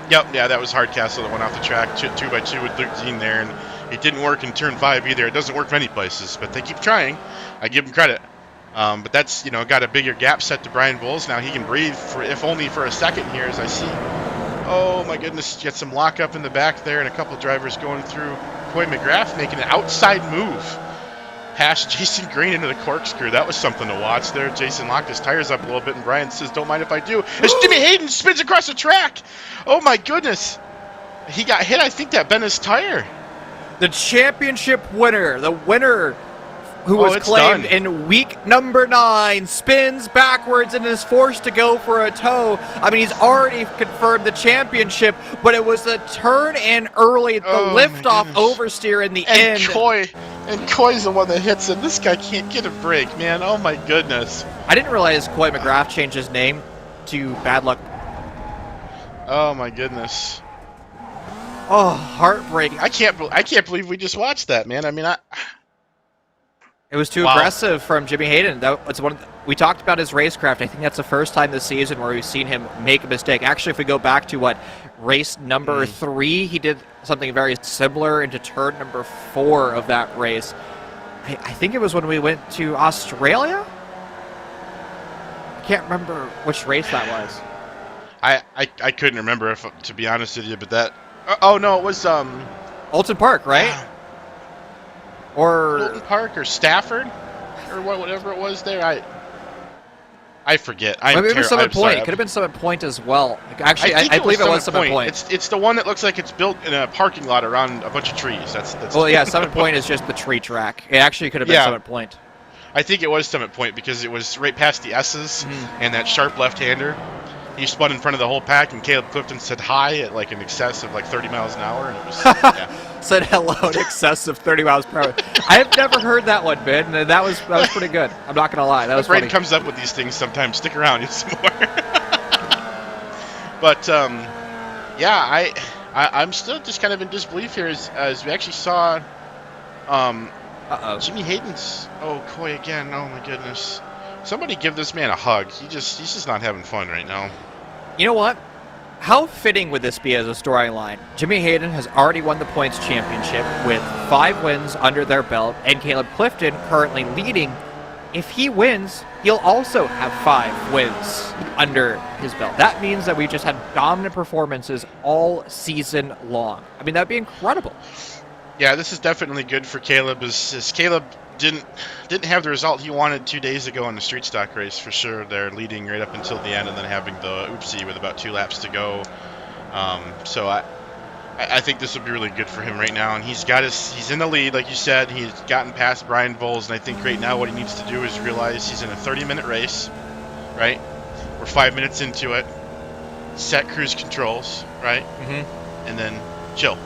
Yep, yeah, that was Hardcastle that went off the track 2 by 2 with Luke Dean there, and it didn't work in turn 5 either. It doesn't work many places, but they keep trying. I give them credit. But that's, got a bigger gap set to Brian Voles. Now he can breathe, if only for a second here, as I see. Oh, my goodness. Get some lockup in the back there and a couple drivers going through. Coy McGrath making an outside move past Jason Green into the corkscrew. That was something to watch there. Jason locked his tires up a little bit, and Brian says, don't mind if I do. As Jimmy Hayden spins across the track. Oh, my goodness. He got hit. I think that bent his tire. The championship winner, the winner who was claimed in week number 9, spins backwards and is forced to go for a tow. I mean, he's already confirmed the championship, but it was the turn in early, the liftoff oversteer in the end. Coy's the one that hits him. This guy can't get a break, man. Oh, my goodness. I didn't realize Coy McGrath changed his name to Bad Luck. Oh, my goodness. Oh, heartbreaking. I can't believe we just watched that, man. I mean, It was too aggressive from Jimmy Hayden. We talked about his racecraft. I think that's the first time this season where we've seen him make a mistake. Actually, if we go back to race number 3, he did something very similar into turn number 4 of that race. I think it was when we went to Australia? I can't remember which race that was. I couldn't remember, to be honest with you, but that... Oh, no, it was... Alton Park, right? Or Alton Park or Stafford or whatever it was there. I forget. Maybe it was Summit Point. It could have been Summit Point as well. Actually, I believe it was Summit Point. It's the one that looks like it's built in a parking lot around a bunch of trees. That's well, yeah, Summit Point is just the tree track. It actually could have been Summit Point. I think it was Summit Point because it was right past the S's and that sharp left-hander. He spun in front of the whole pack, and Caleb Clifton said hi at an excess of 30 miles an hour, and it was said hello in excess of 30 miles per hour. I have never heard that one, Ben, and that was pretty good. I'm not gonna lie, that was funny. Braden comes up with these things sometimes. Stick around, you'll see more. But yeah, I'm still just kind of in disbelief here as we actually saw Jimmy Hayden's Coy again. Oh my goodness. Somebody give this man a hug. He's just not having fun right now. You know what? How fitting would this be as a storyline? Jimmy Hayden has already won the points championship with 5 wins under their belt, and Caleb Clifton currently leading. If he wins, he'll also have 5 wins under his belt. That means that we just had dominant performances all season long. I mean, that'd be incredible. Yeah, this is definitely good for Caleb. As Caleb didn't have the result he wanted 2 days ago in the street stock race for sure. They're leading right up until the end and then having the oopsie with about 2 laps to go. So I think this will be really good for him right now, and he's in the lead, like you said. He's gotten past Brian Voles, and I think right now what he needs to do is realize he's in a 30-minute race, right? We're 5 minutes into it. Set cruise controls, right? And then chill.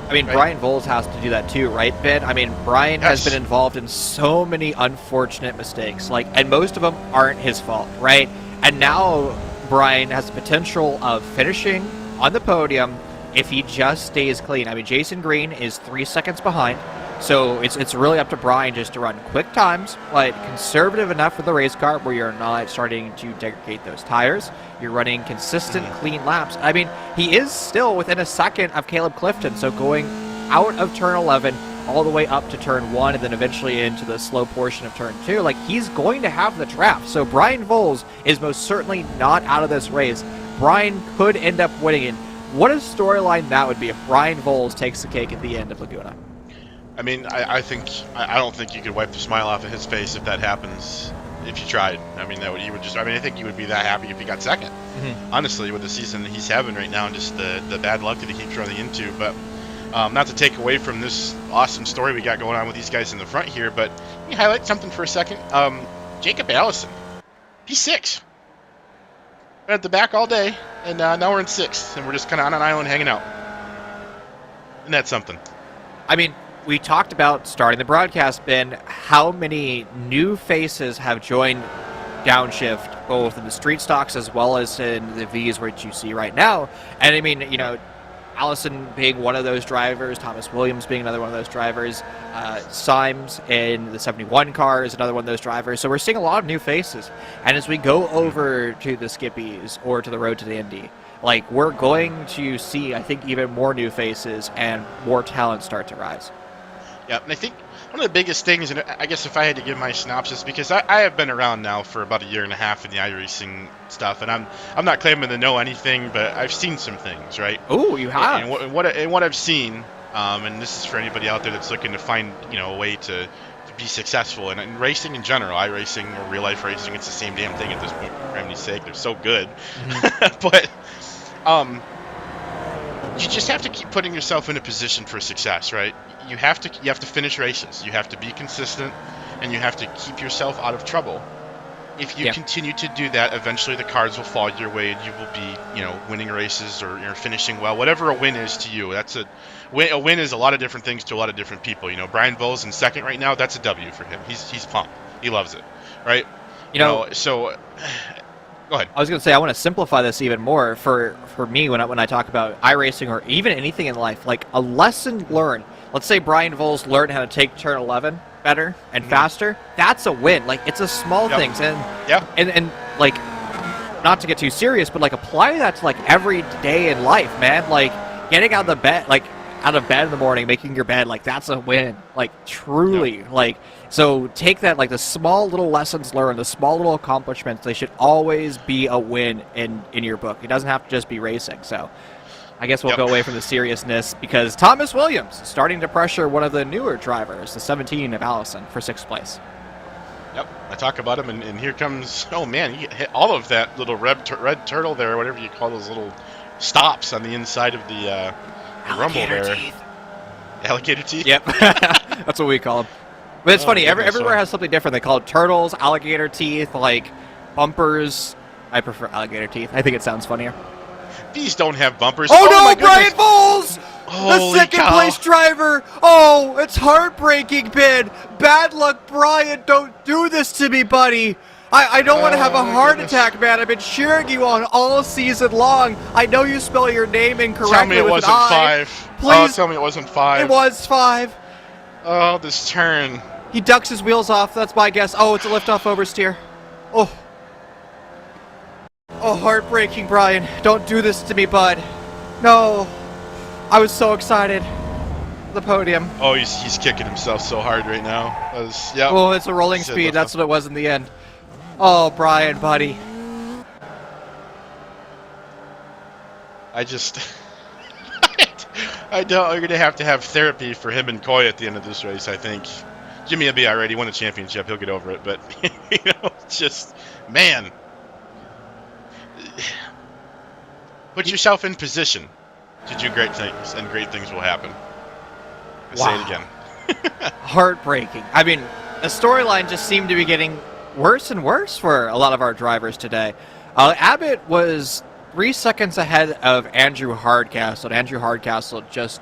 I mean, right. Brian Voles has to do that too, right, Ben? I mean, Brian has been involved in so many unfortunate mistakes, and most of them aren't his fault, right? And now Brian has the potential of finishing on the podium if he just stays clean. I mean, Jason Green is 3 seconds behind, so it's really up to Brian just to run quick times, but conservative enough for the race car where you're not starting to degrade those tires. You're running consistent, clean laps. I mean, he is still within a second of Caleb Clifton, so going out of turn 11 all the way up to turn 1 and then eventually into the slow portion of turn 2, he's going to have the draft. So Brian Voles is most certainly not out of this race. Brian could end up winning it. What a storyline that would be if Brian Voles takes the cake at the end of Laguna. I mean, I don't think you could wipe the smile off of his face if that happens. If you tried, I mean, I think he would be that happy if he got second. Honestly, with the season that he's having right now and just the bad luck that he keeps running into. But Not to take away from this awesome story we got going on with these guys in the front here, but let me highlight something for a second. Jacob Allison, P6. Been at the back all day, and now we're in 6th, and we're just kind of on an island hanging out. Isn't that something? I mean, we talked about starting the broadcast, Ben, how many new faces have joined Downshift, both in the street stocks as well as in the Vs, which you see right now. And I mean, you know, Allison being one of those drivers, Thomas Williams being another one of those drivers, Symes in the 71 car is another one of those drivers. So we're seeing a lot of new faces. And as we go over to the Skippies or to the road to the Indy, like, we're going to see, I think, even more new faces and more talent start to rise. Yeah, and I think one of the biggest things, and I guess if I had to give my synopsis, because I have been around now for about a year and a half in the iRacing stuff, and I'm not claiming to know anything, but I've seen some things, right? Oh, you have. And what I've seen, and this is for anybody out there that's looking to find, you know, a way to be successful, and in racing in general, iRacing or real life racing, it's the same damn thing at this point. For Gramny's sake, they're so good, but you just have to keep putting yourself in a position for success, right? You have to finish races. You have to be consistent, and you have to keep yourself out of trouble. If you continue to do that, eventually the cards will fall your way, and you will be, you know, winning races or you're finishing well. Whatever a win is to you, that's a win is a lot of different things to a lot of different people. You know, Brian Bull's in 2nd right now. That's a W for him. He's pumped. He loves it, right? You know, so. Go ahead. I was going to say, I want to simplify this even more for me when I talk about iRacing or even anything in life. Like, a lesson learned. Let's say Brian Voles learned how to take turn 11 better and faster. That's a win. Like, it's a small things. And, and like, not to get too serious, but, like, apply that to, like, every day in life, man. Like, getting out of the bed, like, out of bed in the morning, making your bed, like, that's a win. Like, truly. Like, so take that, like, the small little lessons learned, the small little accomplishments, they should always be a win in your book. It doesn't have to just be racing. So I guess we'll go away from the seriousness, because Thomas Williams is starting to pressure one of the newer drivers, the 17 of Allison, for 6th place. Yep, I talk about him, and here comes, oh man, he hit all of that little red turtle there, or whatever you call those little stops on the inside of the rumble there. Teeth. Alligator teeth? Yep, that's what we call them. But it's funny, everywhere has something different. They call it turtles, alligator teeth, like bumpers. I prefer alligator teeth. I think it sounds funnier. These don't have bumpers. Oh no, Brian Voles! Holy the 2nd place driver! Oh, it's heartbreaking, Ben. Bad luck, Brian. Don't do this to me, buddy. I don't want to have a heart attack, man. I've been cheering you on all season long. I know you spell your name incorrectly. Tell me it wasn't 5. Please. Tell me it wasn't 5. It was 5. Oh, this turn. He ducks his wheels off. That's my guess. Oh, it's a lift-off oversteer. Oh. Oh, heartbreaking, Brian. Don't do this to me, bud. No. I was so excited. The podium. Oh, he's kicking himself so hard right now. Oh, it's a rolling speed. That's what it was in the end. Oh, Brian, buddy. I just... I'm going to have therapy for him and Coy at the end of this race, I think. Jimmy will be all right. He won the championship. He'll get over it. But, you know, it's just, man. Put yourself in position to do great things, and great things will happen. Say it again. Heartbreaking. I mean, the storyline just seemed to be getting worse and worse for a lot of our drivers today. Abbott was 3 seconds ahead of Andrew Hardcastle. Andrew Hardcastle just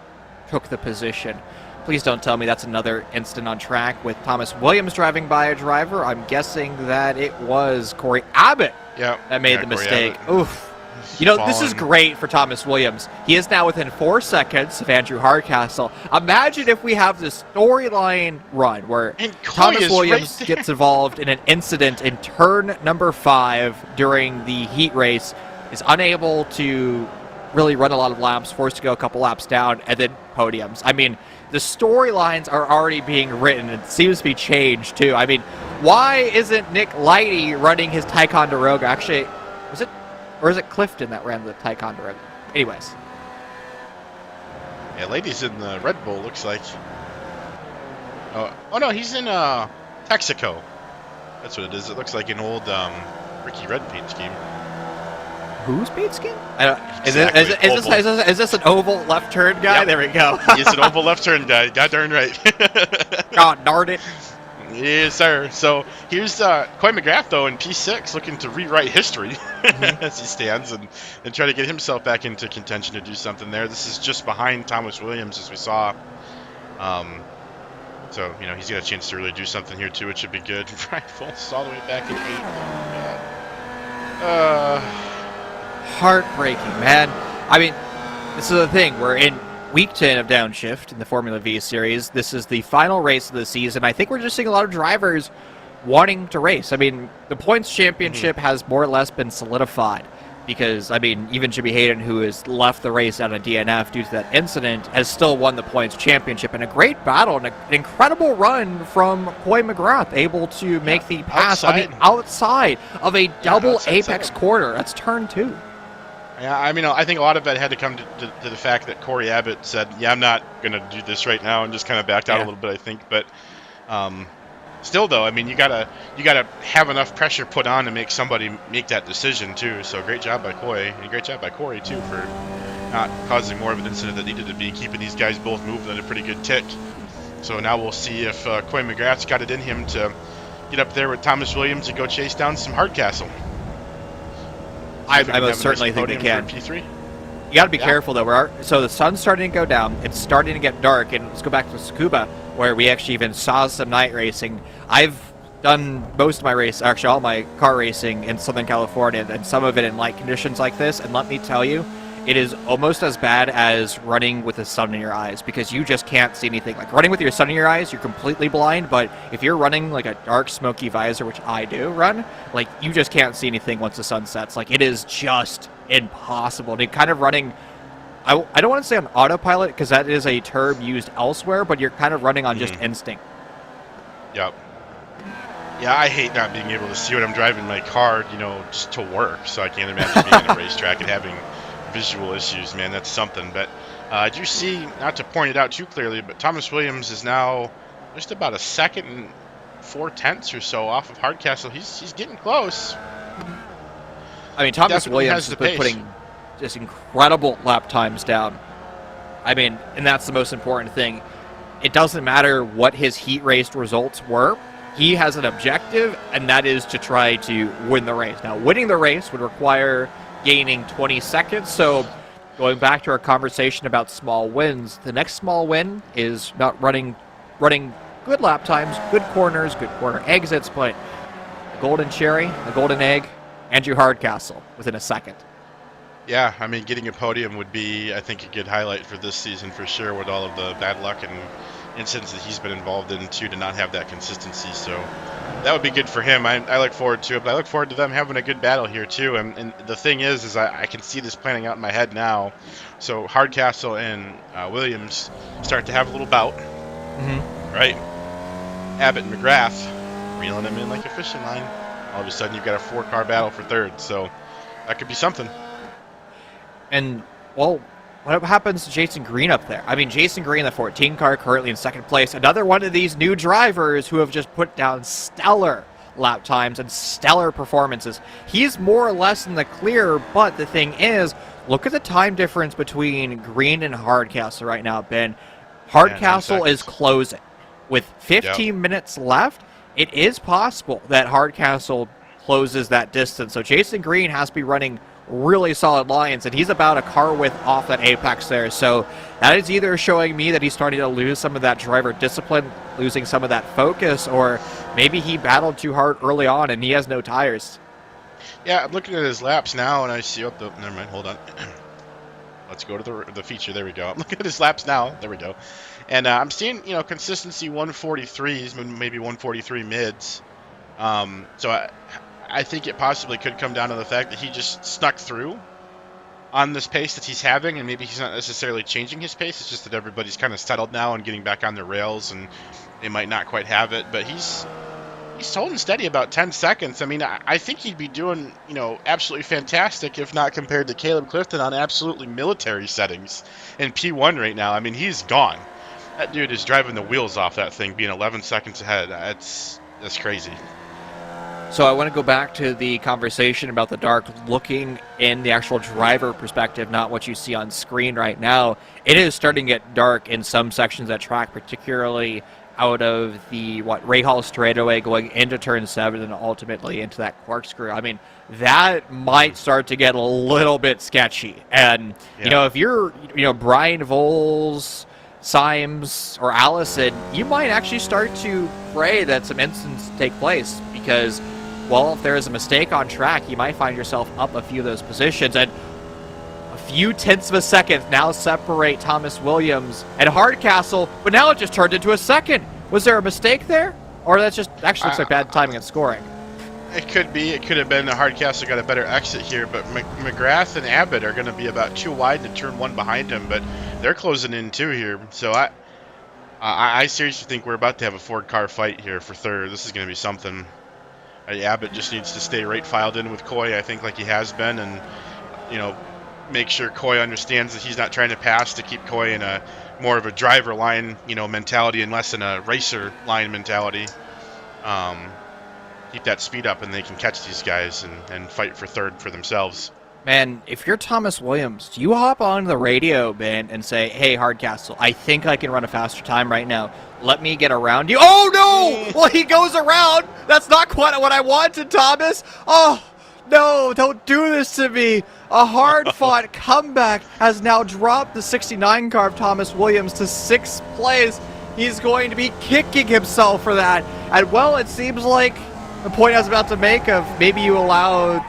took the position. Please don't tell me that's another instant on track with Thomas Williams driving by a driver. I'm guessing that it was Corey Abbott that made the mistake. Oof. You know, this is great for Thomas Williams. He is now within 4 seconds of Andrew Hardcastle. Imagine if we have this storyline run where Thomas Williams gets involved in an incident in turn number 5 during the heat race, is unable to really run a lot of laps, forced to go a couple laps down, and then podiums. I mean, the storylines are already being written. It seems to be changed, too. I mean, why isn't Nick Lighty running his Ticonderoga? Actually, was it... Or is it Clifton that ran the Ticonderoga? Anyways. Yeah, Lady's in the Red Bull, looks like. Oh no, he's in Texaco. That's what it is. It looks like an old Ricky Red paint scheme. Who's Beatskin? I don't, Exactly. is this an oval left turn guy? Yep. There we go. He's an oval left turn guy. God darn right. God darn it. Yes, sir. So here's Coy McGrath, though, in P6, looking to rewrite history as he stands and try to get himself back into contention to do something there. This is just behind Thomas Williams, as we saw. So, he's got a chance to really do something here, too, which should be good. Rifles all the way back in 8th. Heartbreaking, man. I mean, this is the thing. We're in Week 10 of Downshift in the Formula V series. This is the final race of the season. I think we're just seeing a lot of drivers wanting to race. I mean, the points championship has more or less been solidified because, I mean, even Jimmy Hayden, who has left the race out of DNF due to that incident, has still won the points championship. And a great battle and an incredible run from Coy McGrath, able to make the pass on the outside of a double apex quarter. That's turn 2. Yeah, I mean, I think a lot of that had to come to the fact that Corey Abbott said, "Yeah, I'm not going to do this right now," and just kind of backed out a little bit, I think. But still, though, I mean, you gotta have enough pressure put on to make somebody make that decision too. So great job by Coy, and great job by Corey too for not causing more of an incident that needed to be, keeping these guys both moving at a pretty good tick. So now we'll see if Coy McGrath's got it in him to get up there with Thomas Williams and go chase down some Hardcastle. I most certainly think they can. P3? You got to be careful, though. So the sun's starting to go down. It's starting to get dark. And let's go back to Seca, where we actually even saw some night racing. I've done most of my race, actually all my car racing in Southern California, and some of it in light conditions like this. And let me tell you, it is almost as bad as running with the sun in your eyes, because you just can't see anything. Like running with your sun in your eyes, you're completely blind, but if you're running like a dark smoky visor, which I do run, like you just can't see anything once the sun sets. Like it is just impossible. And you're kind of running, I don't want to say on autopilot, because that is a term used elsewhere, but you're kind of running on just instinct. Yep. Yeah, I hate not being able to see what I'm driving my car, just to work. So I can't imagine being on a racetrack and having visual issues, man. That's something. But I do see, not to point it out too clearly, but Thomas Williams is now just about a second and 4/10 or so off of Hardcastle. He's getting close. I mean, Thomas Williams has been putting just incredible lap times down. I mean, and that's the most important thing. It doesn't matter what his heat race results were. He has an objective, and that is to try to win the race. Now, winning the race would require gaining 20 seconds. So going back to our conversation about small wins, the next small win is not running good lap times, good corners, good corner exits, but the golden cherry, the golden egg, Andrew Hardcastle within a second. Yeah, I mean, getting a podium would be, I think, a good highlight for this season for sure, with all of the bad luck and incidents that he's been involved in too, to not have that consistency. So that would be good for him. I look forward to it, but I look forward to them having a good battle here too. And the thing is I can see this planning out in my head now. So Hardcastle and Williams start to have a little bout, right? Abbott and McGrath reeling him in like a fishing line. All of a sudden you've got a 4-car battle for third. So that could be something. And, well, what happens to Jason Green up there? I mean, Jason Green, the 14 car, currently in second place. Another one of these new drivers who have just put down stellar lap times and stellar performances. He's more or less in the clear, but the thing is, look at the time difference between Green and Hardcastle right now, Ben. Hardcastle is closing. With 15 minutes left, it is possible that Hardcastle closes that distance. So Jason Green has to be running really solid lines, and he's about a car width off that apex there. So that is either showing me that he's starting to lose some of that driver discipline, losing some of that focus, or maybe he battled too hard early on and he has no tires. Yeah, I'm looking at his laps now, and I see, never mind, hold on. Let's go to the feature. There we go. I'm looking at his laps now. There we go. And I'm seeing, consistency 143s, maybe 143 mids. So I think it possibly could come down to the fact that he just snuck through on this pace that he's having, and maybe he's not necessarily changing his pace. It's just that everybody's kind of settled now and getting back on the rails, and they might not quite have it. But he's holding steady about 10 seconds. I mean, I think he'd be doing, absolutely fantastic, if not compared to Caleb Clifton on absolutely military settings in P1 right now. I mean, he's gone. That dude is driving the wheels off that thing, being 11 seconds ahead. That's crazy. So I want to go back to the conversation about the dark, looking in the actual driver perspective, not what you see on screen right now. It is starting to get dark in some sections of that track, particularly out of the Rahal straightaway going into turn 7 and ultimately into that corkscrew. I mean, that might start to get a little bit sketchy. And you know, if you're Brian Voles, Symes, or Allison, you might actually start to pray that some incidents take place, because, well, if there is a mistake on track, you might find yourself up a few of those positions, and a few tenths of a second now separate Thomas Williams and Hardcastle, but now it just turned into a second. Was there a mistake there? Or that just actually looks like bad timing and scoring? It could be. It could have been the Hardcastle got a better exit here, but McGrath and Abbott are going to be about 2 wide and turn 1 behind him, but they're closing in too here. So I seriously think we're about to have a Ford car fight here for third. This is going to be something. Abbott just needs to stay right filed in with Coy, I think, like he has been, and make sure Coy understands that he's not trying to pass, to keep Coy in a more of a driver line mentality and less in a racer line mentality. Keep that speed up, and they can catch these guys and fight for third for themselves. Man, if you're Thomas Williams, do you hop on the radio, Ben, and say, hey, Hardcastle, I think I can run a faster time right now. Let me get around you. Oh, no! Well, he goes around. That's not quite what I wanted, Thomas. Oh, no, don't do this to me. A hard-fought comeback has now dropped the 69 car of Thomas Williams to 6th place. He's going to be kicking himself for that. And, well, it seems like the point I was about to make of maybe you allowed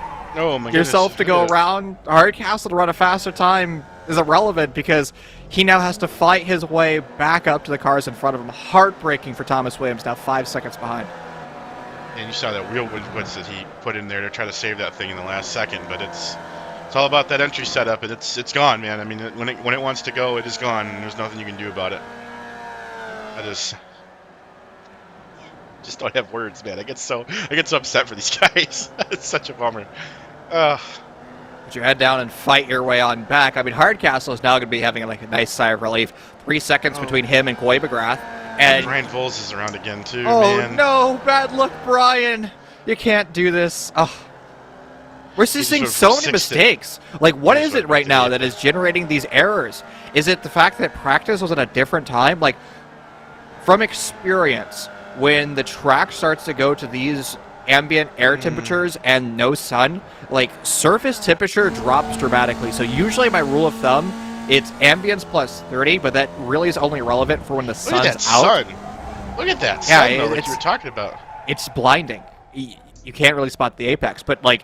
yourself to go around Hardcastle to run a faster time is irrelevant, because he now has to fight his way back up to the cars in front of him. Heartbreaking for Thomas Williams, now 5 seconds behind. And you saw that real woods that he put in there to try to save that thing in the last second, but it's all about that entry setup, and it's gone, man. I mean, when it wants to go, it is gone, and there's nothing you can do about it. I just don't have words, man. I get so upset for these guys. It's such a bummer. Put your head down and fight your way on back. I mean, Hardcastle is now going to be having like a nice sigh of relief. 3 seconds between him and Coy McGrath. And Brian Voles is around again too. Oh, man. No, bad luck, Brian. You can't do this. Oh. We're just seeing so many mistakes. Like, what is it right now that is generating these errors? Is it the fact that practice was at a different time? Like, from experience, when the track starts to go to these ambient air temperatures and no sun, like, surface temperature drops dramatically. So usually my rule of thumb, it's ambience plus 30, but that really is only relevant for when the sun's out. Look at that sun, though, like you were talking about. It's blinding. You can't really spot the apex, but like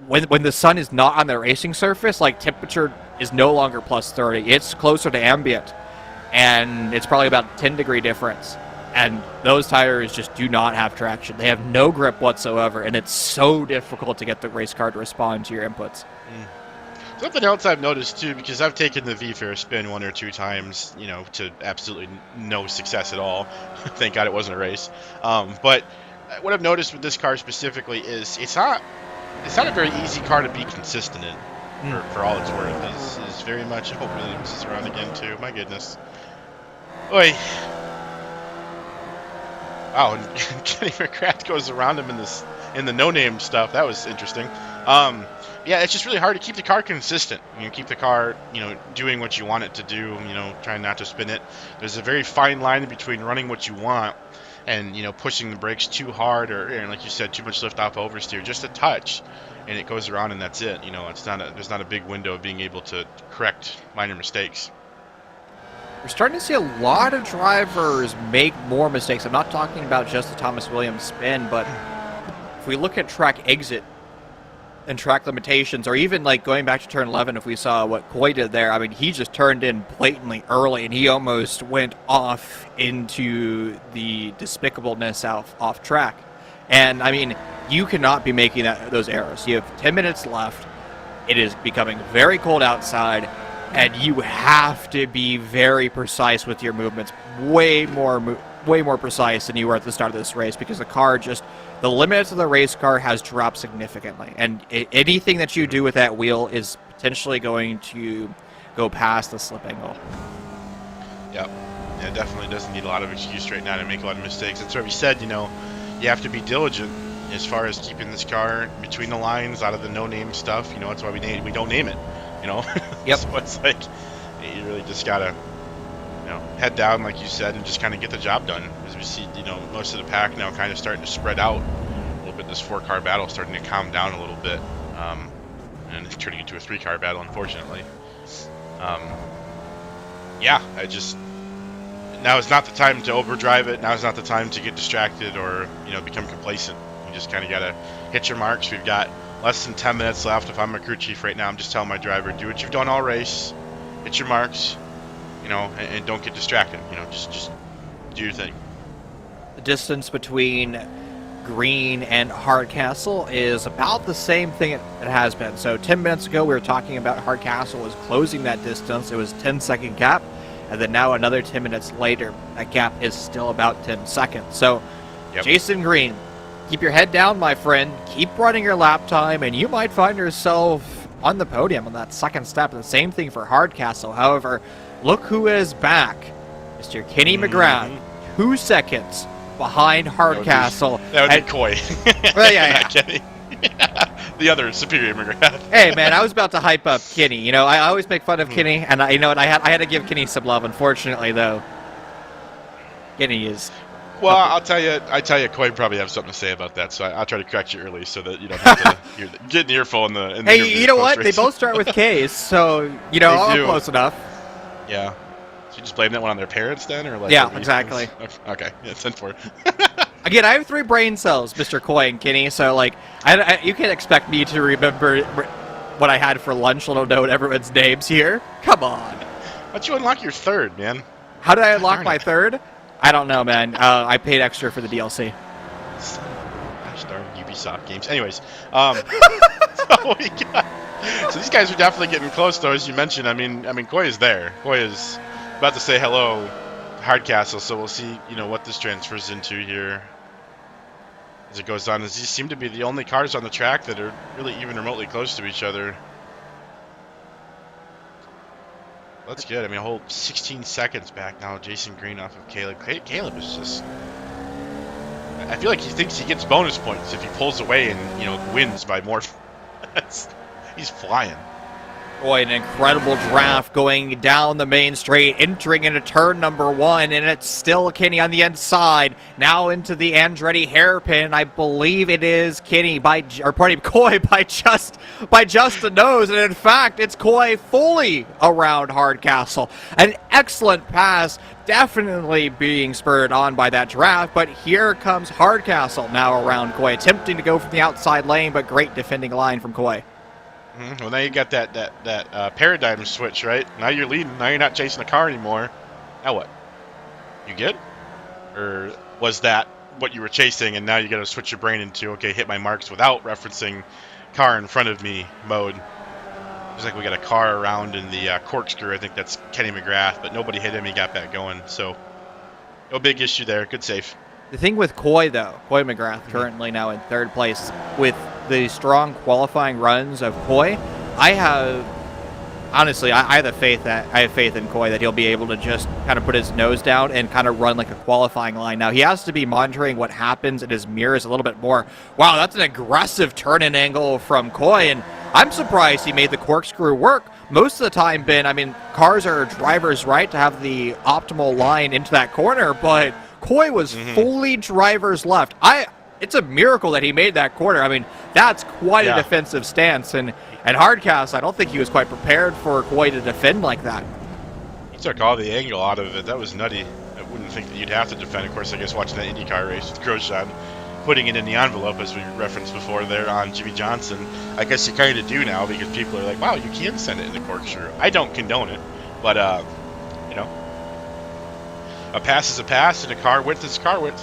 when the sun is not on the racing surface, like, temperature is no longer plus 30. It's closer to ambient, and it's probably about a 10-degree difference. And those tires just do not have traction. They have no grip whatsoever, and it's so difficult to get the race car to respond to your inputs. Something else I've noticed too, because I've taken the V-Fair spin 1 or 2 times, to absolutely no success at all. Thank God it wasn't a race. But what I've noticed with this car specifically is it's not a very easy car to be consistent in, for all it's worth. Is very much. I hope Williams is around again too. My goodness. Oi. Wow, and Kenny McGrath goes around him in the no-name stuff. That was interesting. Yeah, it's just really hard to keep the car consistent. Keep the car, doing what you want it to do. Trying not to spin it. There's a very fine line between running what you want and pushing the brakes too hard, or like you said, too much lift off oversteer, just a touch, and it goes around and that's it. There's not a big window of being able to correct minor mistakes. We're starting to see a lot of drivers make more mistakes. I'm not talking about just the Thomas Williams spin, but if we look at track exit and track limitations, or even like going back to turn 11, if we saw what Coy did there, I mean, he just turned in blatantly early, and he almost went off into the despicableness off track. And I mean, you cannot be making those errors. You have 10 minutes left. It is becoming very cold outside, and you have to be very precise with your movements, way more precise than you were at the start of this race, because the limits of the race car has dropped significantly, and anything that you do with that wheel is potentially going to go past the slip angle. Yep. Yeah, it definitely doesn't need a lot of excuse right now to make a lot of mistakes. That's why we said, you have to be diligent. as far as keeping this car between the lines, out of the no-name stuff. That's why we don't name it. Yep. So it's like you really just gotta head down, like you said, and just kind of get the job done. As we see, most of the pack now kind of starting to spread out a little bit. This 4-car battle starting to calm down a little bit, and it's turning into a 3-car battle, unfortunately. Yeah, now is not the time to overdrive it. Now is not the time to get distracted or become complacent. You just kind of gotta hit your marks. We've got less than 10 minutes left. If I'm a crew chief right now, I'm just telling my driver, do what you've done all race, hit your marks, and don't get distracted. Just do your thing. The distance between Green and Hardcastle is about the same thing it has been. So 10 minutes ago, we were talking about Hardcastle was closing that distance. It was a 10-second gap. And then now another 10 minutes later, that gap is still about 10 seconds. So, yep. Jason Green, keep your head down, my friend. Keep running your lap time, and you might find yourself on the podium on that second step. And the same thing for Hardcastle. However, look who is back. Mr. Kenny McGrath, 2 seconds behind Hardcastle. That would be coy. Well, yeah. Kenny. The other superior McGrath. Hey, man, I was about to hype up Kenny. I always make fun of Kenny, and I had to give Kenny some love. Unfortunately, though, Kenny is. Well, I tell you, Coy probably have something to say about that. So I'll try to correct you early, so that you don't have to get an earful in the. Hey, you know what? They both start with K's, so I'm close enough. Yeah. So you just blame that one on their parents, then, or like? Yeah, exactly. Okay, yeah, 10-4. Again, I have 3 brain cells, Mr. Coy and Kenny, so, you can't expect me to remember what I had for lunch, let alone know everyone's names here. Come on. Why'd you unlock your 3rd, man? How did I unlock my 3rd? I don't know, man. I paid extra for the DLC. Gosh darn Ubisoft games. Anyways, so these guys are definitely getting close, though, as you mentioned. I mean, Coy is there. Coy is about to say hello to Hardcastle, so we'll see, what this transfers into here as it goes on. As these seem to be the only cars on the track that are really even remotely close to each other. That's good. A whole 16 seconds back now. Jason Green off of Caleb. Caleb is just... I feel like he thinks he gets bonus points if he pulls away and, wins by more. He's flying. Boy, an incredible draft going down the main straight, entering into turn number 1, and it's still Kenny on the inside. Now into the Andretti hairpin. I believe it is Coy by just a nose, and in fact, it's Coy fully around Hardcastle. An excellent pass, definitely being spurred on by that draft, but here comes Hardcastle now around Coy, attempting to go from the outside lane, but great defending line from Coy. Well, now you got that paradigm switch, right? Now you're leading. Now you're not chasing the car anymore. Now what? You good? Or was that what you were chasing, and now you got to switch your brain into, okay, hit my marks without referencing car in front of me mode? Looks like we got a car around in the corkscrew. I think that's Kenny McGrath, but nobody hit him. He got back going. So no big issue there. Good save. The thing with Coy, though, Coy McGrath currently now in 3rd place with the strong qualifying runs of Coy. I have faith in Coy that he'll be able to just kind of put his nose down and kind of run like a qualifying line. Now, he has to be monitoring what happens in his mirrors a little bit more. Wow, that's an aggressive turn-in angle from Coy, and I'm surprised he made the corkscrew work. Most of the time, cars are drivers' right to have the optimal line into that corner, but Coy was fully driver's left. It's a miracle that he made that corner. That's quite a defensive stance. And Hardcastle, I don't think he was quite prepared for Coy to defend like that. He took all the angle out of it. That was nutty. I wouldn't think that you'd have to defend. Of course, I guess watching that IndyCar race with Grosjean putting it in the envelope, as we referenced before there on Jimmy Johnson, I guess you kind of do now, because people are like, wow, you can send it in the corkscrew. I don't condone it, but, a pass is a pass, and a car width is car width.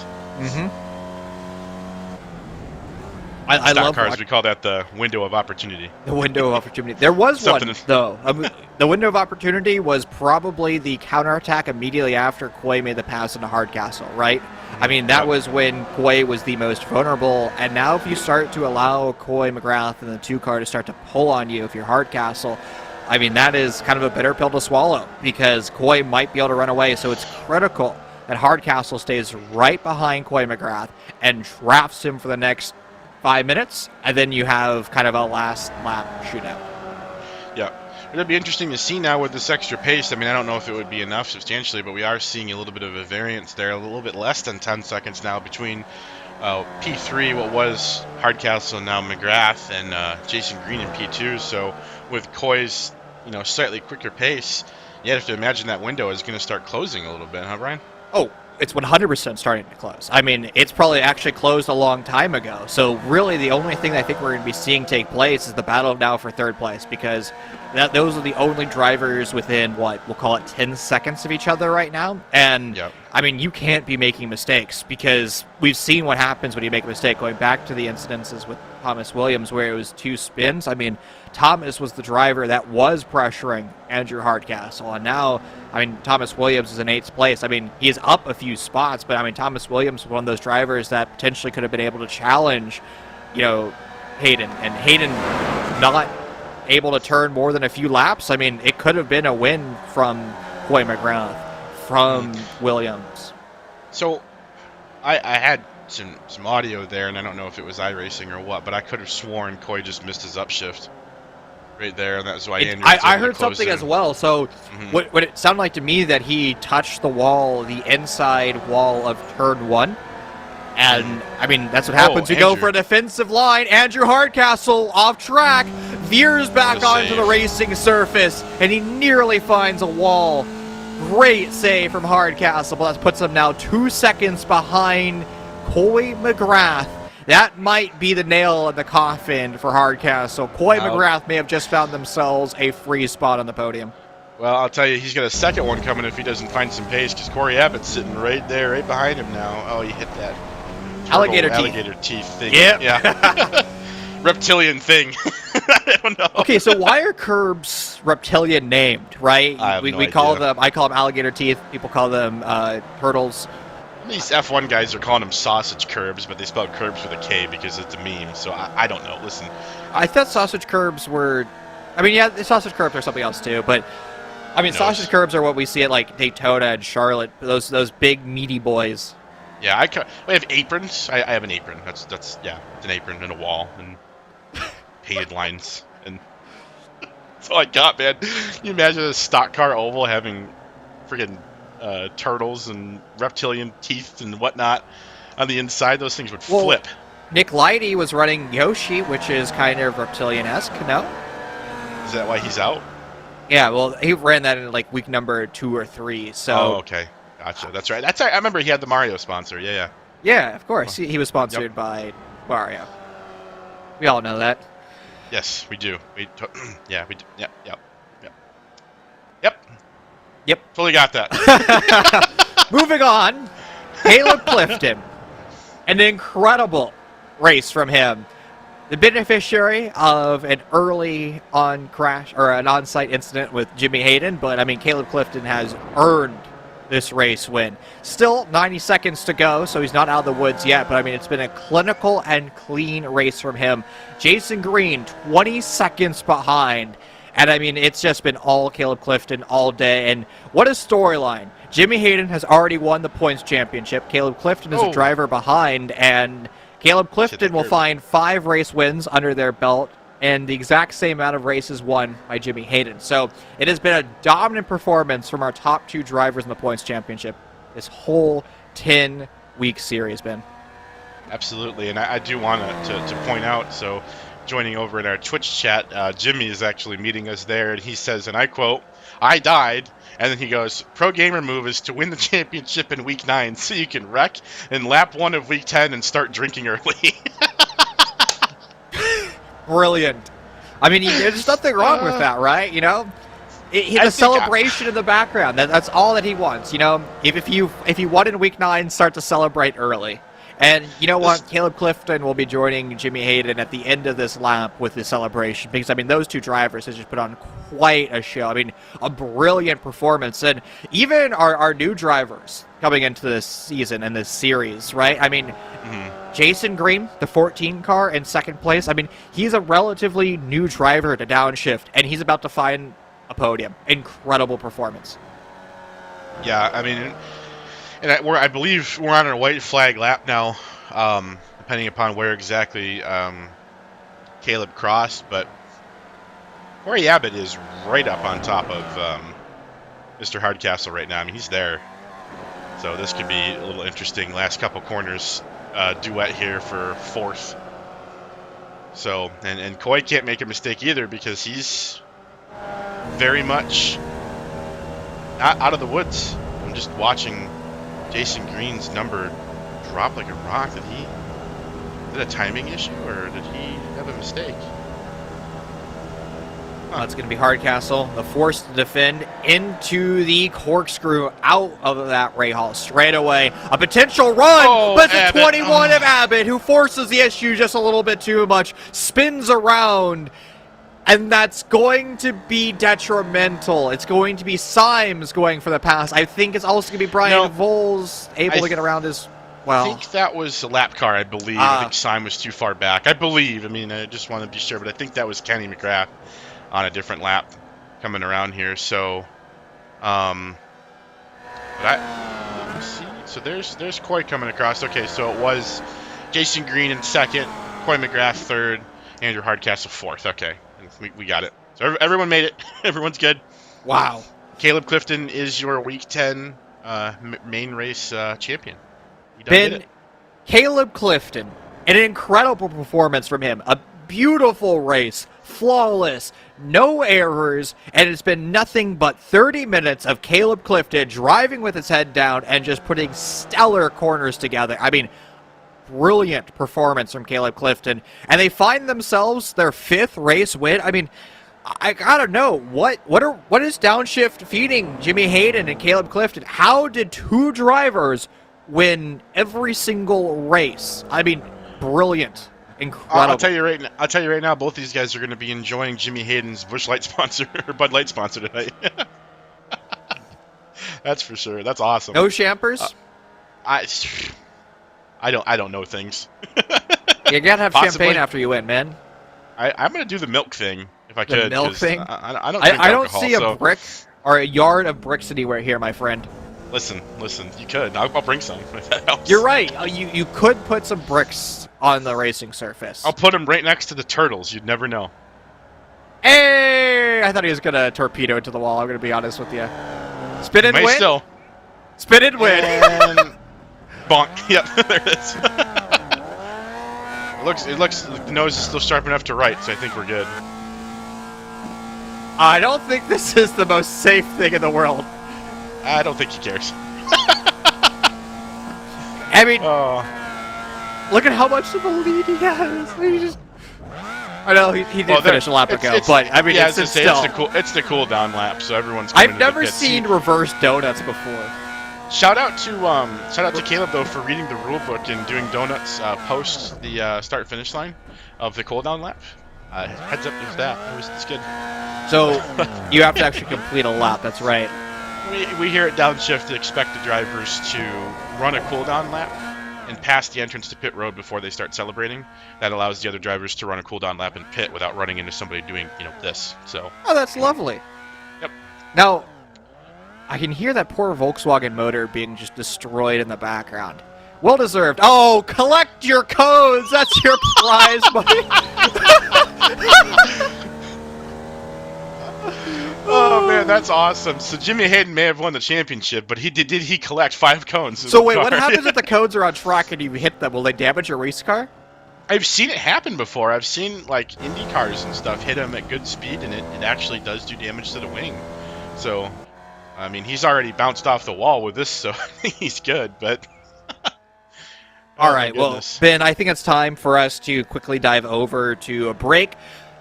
I love cars. We call that the window of opportunity. The window of opportunity. There was one, though. The window of opportunity was probably the counterattack immediately after Coy made the pass into Hardcastle, right? That was when Coy was the most vulnerable, and now if you start to allow Coy, McGrath, and the 2-car to start to pull on you if you're Hardcastle, that is kind of a bitter pill to swallow, because Coy might be able to run away, so it's critical that Hardcastle stays right behind Coy McGrath and drafts him for the next 5 minutes, and then you have kind of a last lap shootout. Yeah. It'll be interesting to see now with this extra pace. I mean, I don't know if it would be enough substantially, but we are seeing a little bit of a variance there, a little bit less than 10 seconds now between P3, what was Hardcastle, now McGrath, and Jason Green in P2. So with Coy's, slightly quicker pace, you have to imagine that window is going to start closing a little bit, huh, Brian? Oh, it's 100% starting to close. I mean, it's probably actually closed a long time ago. So really the only thing I think we're going to be seeing take place is the battle now for third place, because those are the only drivers within, we'll call it 10 seconds of each other right now. And, Yep. I mean, you can't be making mistakes, because we've seen what happens when you make a mistake, going back to the incidences with Thomas Williams where it was 2 spins. I mean, Thomas was the driver that was pressuring Andrew Hardcastle, and now, I mean, Thomas Williams is in 8th place. I mean, he's up a few spots, but I mean, Thomas Williams was one of those drivers that potentially could have been able to challenge, Hayden, and Hayden not able to turn more than a few laps. I mean, it could have been a win from Coy McGrath, from Williams. So I had some audio there, and I don't know if it was iRacing or what, but I could have sworn Coy just missed his upshift right there, and that's why Andrew was able I to heard close something in. as well. So what it sounded like to me that he touched the wall, the inside wall of turn 1. And, I mean, that's what happens. You go Andrew. for a defensive line. Andrew Hardcastle off track, veers back What a onto the save. racing surface, and he nearly finds a wall. Great save from Hardcastle, but that puts him now 2 seconds behind Coy McGrath. That might be the nail in the coffin for Hardcastle. Coy McGrath may have just found themselves a free spot on the podium. Well, I'll tell you, he's got a second one coming if he doesn't find some pace, because Corey Abbott's sitting right there, right behind him now. Oh, he hit that Alligator teeth thing. Yep. Yeah. Reptilian thing. I don't know. Okay, so why are curbs reptilian named, right? I have no we call idea. them, I call them alligator teeth, people call them turtles. These F1 guys are calling them sausage curbs, but they spell curbs with a K because it's a meme, so I don't know. Listen. I thought sausage curbs were, I mean, yeah, the sausage curbs are something else too, but I mean, No, sausage curbs are what we see at like Daytona and Charlotte, those big meaty boys. Yeah, we have aprons. I have an apron. That's it's an apron and a wall and painted lines, and that's all I got, man. Can you imagine a stock car oval having friggin' turtles and reptilian teeth and whatnot on the inside? Those things would flip. Nick Lighty was running Yoshi, which is kind of reptilian-esque, no? Is that why he's out? Yeah, well, he ran that in like week number 2 or 3, so... Oh, okay. Gotcha. That's right. I remember he had the Mario sponsor. Yeah. Yeah, of course. He was sponsored by Mario. We all know that. Yes, we do. We do. Yep. Totally got that. Moving on, Caleb Clifton. An incredible race from him. The beneficiary of an early on-crash or an on-site incident with Jimmy Hayden, but I mean, Caleb Clifton has earned this race win. Still 90 seconds to go, so he's not out of the woods yet, but I mean, it's been a clinical and clean race from him. Jason Green, 20 seconds behind, and I mean, it's just been all Caleb Clifton all day, and what a storyline. Jimmy Hayden has already won the points championship. Caleb Clifton is a driver behind, and Caleb Clifton will find 5 race wins under their belt and the exact same amount of races won by Jimmy Hayden. So it has been a dominant performance from our top 2 drivers in the points championship this whole 10-week series, Ben. Absolutely, and I do want to point out, so joining over in our Twitch chat, Jimmy is actually meeting us there, and he says, and I quote, "I died," and then he goes, "Pro gamer move is to win the championship in week 9 so you can wreck in lap 1 of week 10 and start drinking early." Brilliant. I mean, there's nothing wrong with that, right? You know, the celebration in the background. That's all that he wants. You know, if you won in week 9, start to celebrate early. And you know what? Caleb Clifton will be joining Jimmy Hayden at the end of this lap with this celebration, because I mean, those 2 drivers have just put on quite a show. I mean, a brilliant performance, and even our new drivers coming into this season and this series, right? I mean, Jason Green, the 14 car in 2nd place. I mean, he's a relatively new driver to Downshift, and he's about to find a podium. Incredible performance. Yeah, I mean, and I believe we're on our white flag lap now. depending upon where exactly Caleb crossed, but Corey Abbott is right up on top of Mr. Hardcastle right now. I mean, he's there. So this could be a little interesting. Last couple corners duet here for 4th. So, and Coy can't make a mistake either because he's very much out of the woods. I'm just watching Jason Green's number drop like a rock. Is it a timing issue or did he have a mistake? It's going to be Hardcastle, the force to defend into the corkscrew out of that Rahal straight away. A potential run, but it's a 21 of Abbott who forces the issue just a little bit too much, spins around, and that's going to be detrimental. It's going to be Symes going for the pass. I think it's also going to be Brian Voles able to get around as well. I think that was a lap car, I believe. I think Syme was too far back. I believe. I mean, I just want to be sure, but I think that was Kenny McGrath on a different lap coming around here. So, let's see. So there's Coy coming across. Okay, so it was Jason Green in 2nd, Coy McGrath 3rd, Andrew Hardcastle 4th. Okay, we got it. So everyone made it. Everyone's good. Wow. Caleb Clifton is your Week 10 main race champion. Ben, Caleb Clifton, an incredible performance from him. A beautiful race, flawless, no errors, and it's been nothing but 30 minutes of Caleb Clifton driving with his head down and just putting stellar corners together. I mean, brilliant performance from Caleb Clifton, and they find themselves their 5th race win. I mean, I gotta know, what is Downshift feeding Jimmy Hayden and Caleb Clifton? How did 2 drivers win every single race? I mean, brilliant. Incredible. I'll tell you right now, both these guys are going to be enjoying Jimmy Hayden's Busch Light sponsor or Bud Light sponsor tonight. That's for sure. That's awesome. No champers? I don't know things. You gotta have champagne after you win, man. I'm going to do the milk thing if I could. The milk thing? I don't drink alcohol, see a brick or a yard of bricks anywhere here, my friend. Listen, you could. I'll bring some if that helps. You're right. You could put some bricks on the racing surface. I'll put them right next to the turtles. You'd never know. Hey! I thought he was going to torpedo into the wall. I'm going to be honest with you. Spin and win? Still. Spin and win. And bonk. Yep, there it is. It looks the nose is still sharp enough to right, so I think we're good. I don't think this is the most safe thing in the world. I don't think he cares. I mean, look at how much of a lead he has. I know he did finish a lap ago, but I mean, yeah, it's still. It's the cool down lap, so everyone's. I've never seen reverse donuts before. Shout out to Caleb though for reading the rule book and doing donuts post the start finish line of the cool down lap. Heads up with that. It's good. So you have to actually complete a lap. That's right. We here at Downshift expect the drivers to run a cooldown lap and pass the entrance to pit road before they start celebrating. That allows the other drivers to run a cooldown lap and pit without running into somebody doing, this. So. Oh, that's lovely. Yep. Now, I can hear that poor Volkswagen motor being just destroyed in the background. Well deserved. Oh, collect your codes. That's your prize money. Oh man, that's awesome. So Jimmy Hayden may have won the championship, but did he collect 5 cones? So wait, what happens if the codes are on track and you hit them? Will they damage your race car? I've seen it happen before. I've seen like Indy cars and stuff hit them at good speed, and it actually does do damage to the wing. So, I mean, he's already bounced off the wall with this, so he's good. But all right, well, Ben, I think it's time for us to quickly dive over to a break.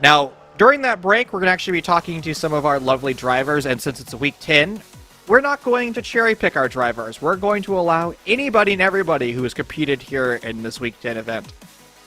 Now, during that break, we're going to actually be talking to some of our lovely drivers, and since it's a Week 10, we're not going to cherry-pick our drivers. We're going to allow anybody and everybody who has competed here in this Week 10 event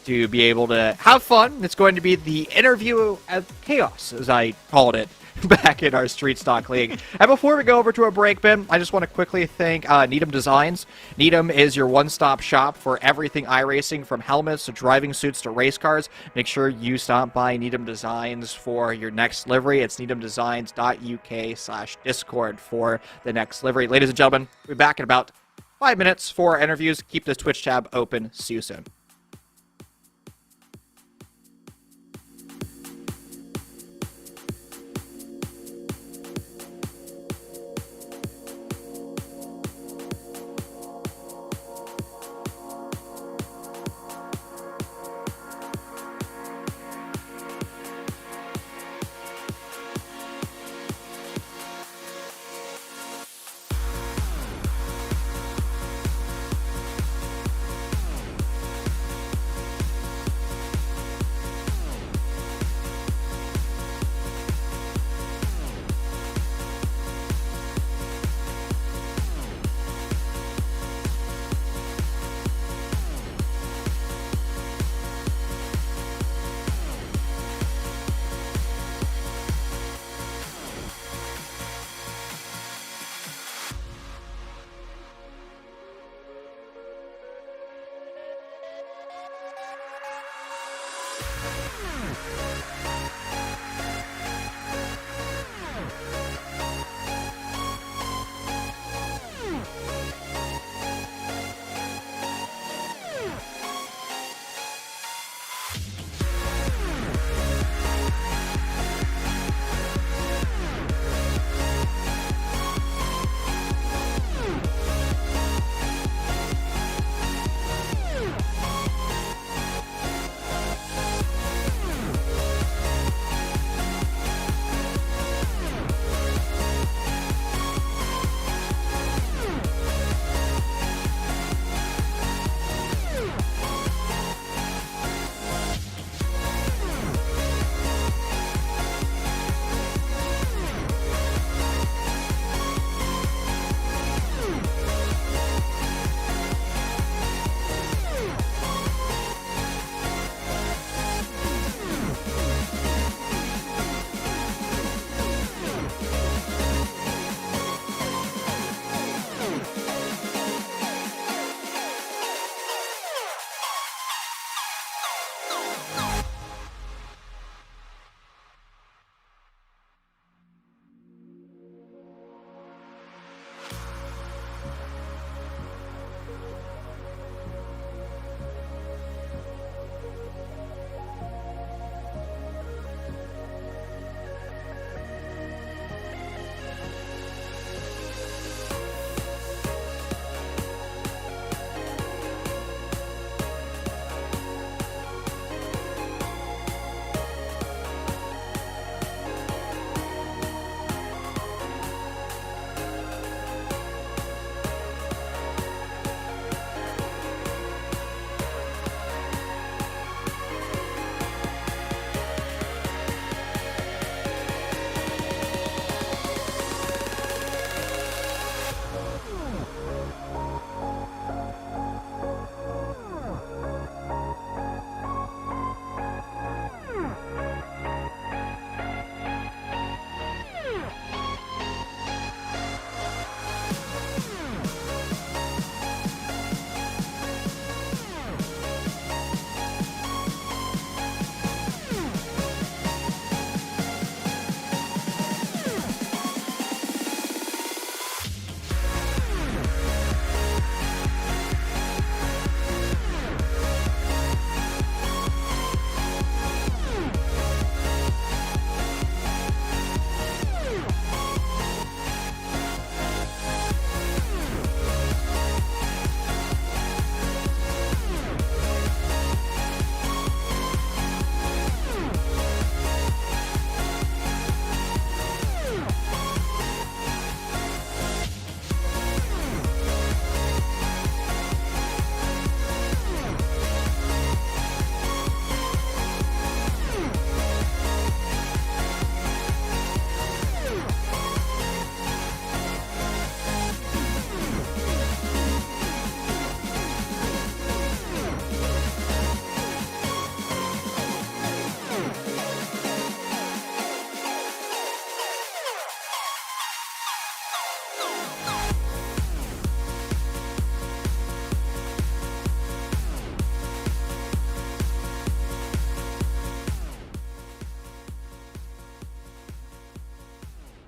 to be able to have fun. It's going to be the interview of chaos, as I called it back in our Street Stock League. And before we go over to a break, Ben, I just want to quickly thank Needham Designs. Needham is your one-stop shop for everything iRacing, from helmets to driving suits to race cars. Make sure you stop by Needham Designs for your next livery. It's needhamdesigns.uk/Discord for the next livery. Ladies and gentlemen, we'll be back in about 5 minutes for our interviews. Keep this Twitch tab open. See you soon.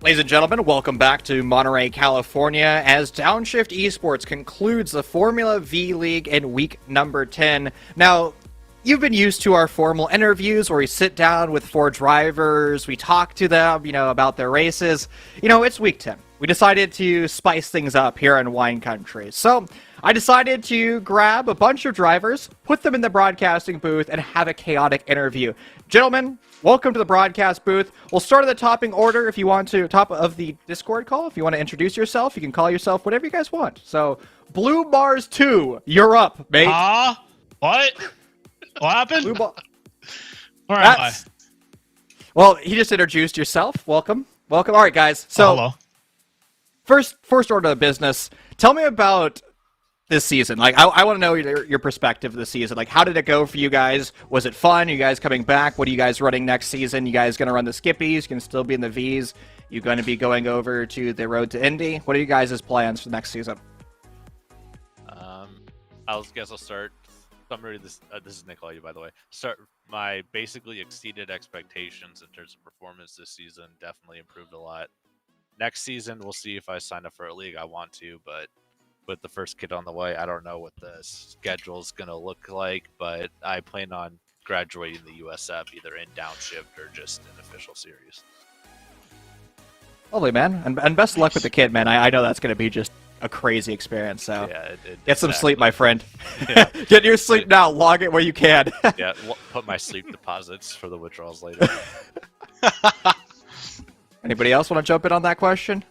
Ladies and gentlemen, welcome back to Monterey, California, as Downshift Esports concludes the Formula V League in week number 10. Now, you've been used to our formal interviews where we sit down with 4 drivers, we talk to them, about their races. It's week 10. We decided to spice things up here in wine country. So, I decided to grab a bunch of drivers, put them in the broadcasting booth, and have a chaotic interview. Gentlemen, welcome to the broadcast booth. We'll start at the topping order if you want to, top of the Discord call. If you want to introduce yourself, you can call yourself whatever you guys want. So, Blue Mars 2, you're up, mate. What? What happened? Where am I? Well, he just introduced yourself. Welcome. All right, guys. So, hello. First order of business. Tell me about this season. I want to know your perspective of the season. How did it go for you guys? Was it fun? Are you guys coming back? What are you guys running next season? You guys going to run the Skippies? You can still be in the Vs? You going to be going over to the Road to Indy? What are you guys' plans for next season? I'll start. Summary. This is Nikolai, by the way. My basically exceeded expectations in terms of performance this season. Definitely improved a lot. Next season, we'll see if I sign up for a league. I want to, but with the first kid on the way, I don't know what the schedule is going to look like, but I plan on graduating the USF either in Downshift or just an official series. Lovely, man. And best of luck with the kid, man. I know that's going to be just a crazy experience, so yeah, get some sleep, my friend. Yeah. Get your sleep now. Log it where you can. Yeah, put my sleep deposits for the withdrawals later. Anybody else want to jump in on that question?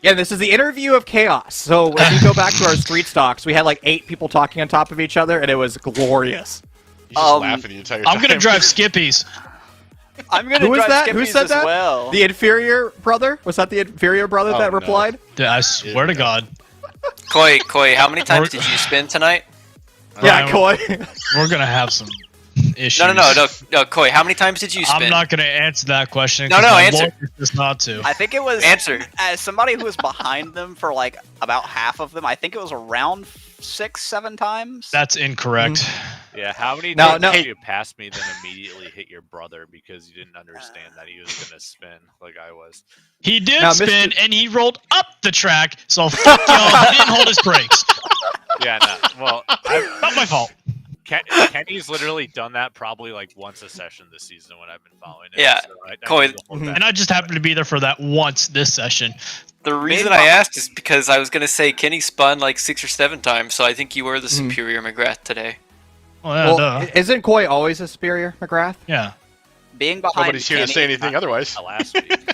Yeah, this is the interview of chaos. So if you go back to our street stocks, we had 8 people talking on top of each other, and it was glorious. You just laughing the entire time. I'm gonna drive Skippies. I'm gonna drive Skippies Who said as that? well. The inferior brother? Was that the inferior brother that no. replied? Dude, I swear to God. Koi, how many times did you spin tonight? Yeah, Coy. We're gonna have some issues. No, Koi, how many times did you spin? I'm not gonna answer that question. No, 'cause my answer. lawyer says not to. I think it was Answer. As somebody who was behind them for about half of them. I think it was around 6-7 times. That's incorrect. Yeah, how many No, times no. did you pass me then immediately hit your brother because you didn't understand that he was going to spin like I was? He did Now, spin, Mr. and he rolled up the track, so fuck y'all. He didn't hold his brakes. Yeah, no. Well, Not my fault. Kenny's literally done that probably once a session this season when I've been following him. Yeah, So I Coy- need to hold back. And I just happened to be there for that once this session. The reason I asked is because I was going to say Kenny spun 6 or 7 times, so I think you were the superior McGrath today. Oh, yeah, Well, duh. isn't Coy always a superior, McGrath? Yeah. Being behind Nobody's here to say anything otherwise. Last week.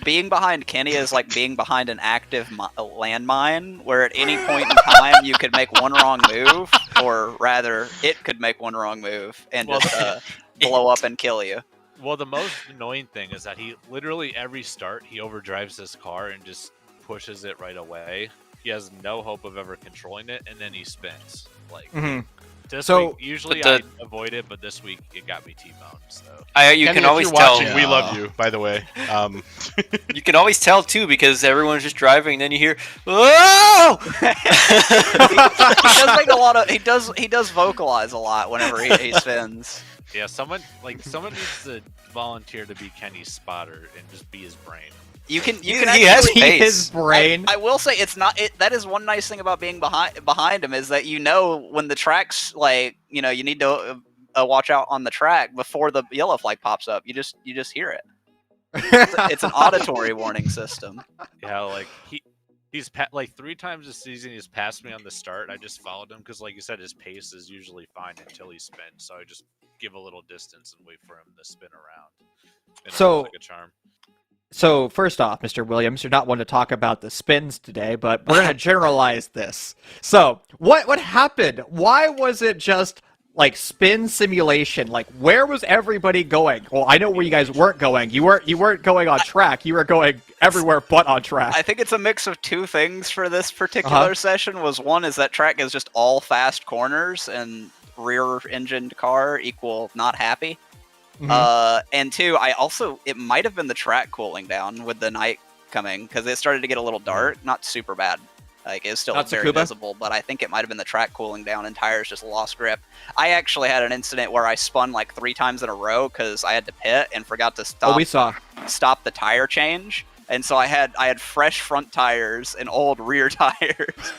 Being behind Kenny is like being behind an active landmine, where at any point in time you could make one wrong move, or rather, it could make one wrong move and just blow up and kill you. Well, the most annoying thing is that he literally every start he overdrives his car and just pushes it right away. He has no hope of ever controlling it, and then he spins. This week, usually I avoid it, but this week it got me T-boned. So You Kenny, can always if you're tell. watching, we love you, by the way. You can always tell too because everyone's just driving, and then you hear, "Oh!" He does make a lot of. He does vocalize a lot whenever he spins. yeah, someone needs to volunteer to be Kenny's spotter and just be his brain. You can He actually, has His brain. I will say it's not. That is one nice thing about being behind him is that when the track's you need to watch out on the track before the yellow flag pops up. You just hear it. It's an auditory warning system. Yeah, he's 3 times this season he's passed me on the start. I just followed him because, like you said, his pace is usually fine until he spins. So I just give a little distance and wait for him to spin around. And So- it's like a charm. So, first off, Mr. Williams, you're not one to talk about the spins today, but we're going to generalize this. So, what happened? Why was it just, spin simulation? Where was everybody going? Well, I know where you guys weren't going. You weren't going on track. You were going everywhere but on track. I think it's a mix of two things for this particular session. One is that track is just all fast corners, and rear-engined car equal not happy. And 2, it might have been the track cooling down with the night coming, because it started to get a little dark. Not super bad. It was still Not very Tsukuba? visible, but I think it might have been the track cooling down and tires just lost grip. I actually had an incident where I spun 3 times in a row because I had to pit and forgot to stop. Oh, we saw. stop the tire change. And so I had fresh front tires and old rear tires.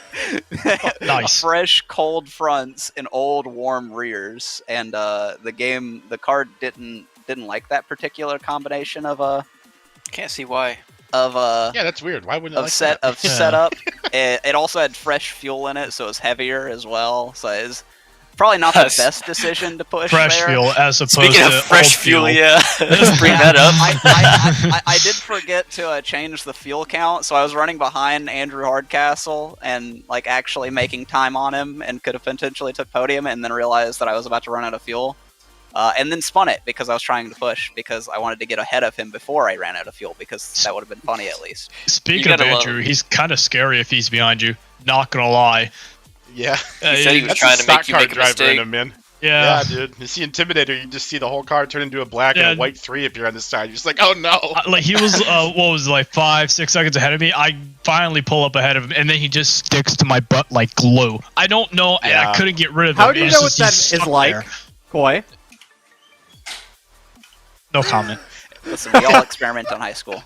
Nice. Fresh cold fronts and old warm rears. And the card didn't like that particular combination of Can't see why. yeah, that's weird. Why wouldn't it like of setup. It also had fresh fuel in it, so it was heavier as well. So it's probably not the best decision to push Fresh there. fuel as opposed Speaking to of fresh old fuel, yeah, let's bring that up. I did forget to change the fuel count, so I was running behind Andrew Hardcastle and like actually making time on him, and could have potentially took podium, and then realized that I was about to run out of fuel, and then spun it because I was trying to push because I wanted to get ahead of him before I ran out of fuel, because that would have been funny at least. Speaking of Andrew, he's kind of scary if he's behind you. Not gonna lie. Yeah. He said he was trying to make you make a mistake. In him, man. Yeah. Yeah, dude. You see Intimidator, you just see the whole car turn into a black and a white 3 if you're on the side. You're just like, oh no. Like he was, what was it, like 5-6 seconds ahead of me. I finally pull up ahead of him, and then he just sticks to my butt like glue. I don't know, and I couldn't get rid of him. How do you It's know what just that he's is stuck like, there. Koi? No comment. Listen, we all experiment on high school.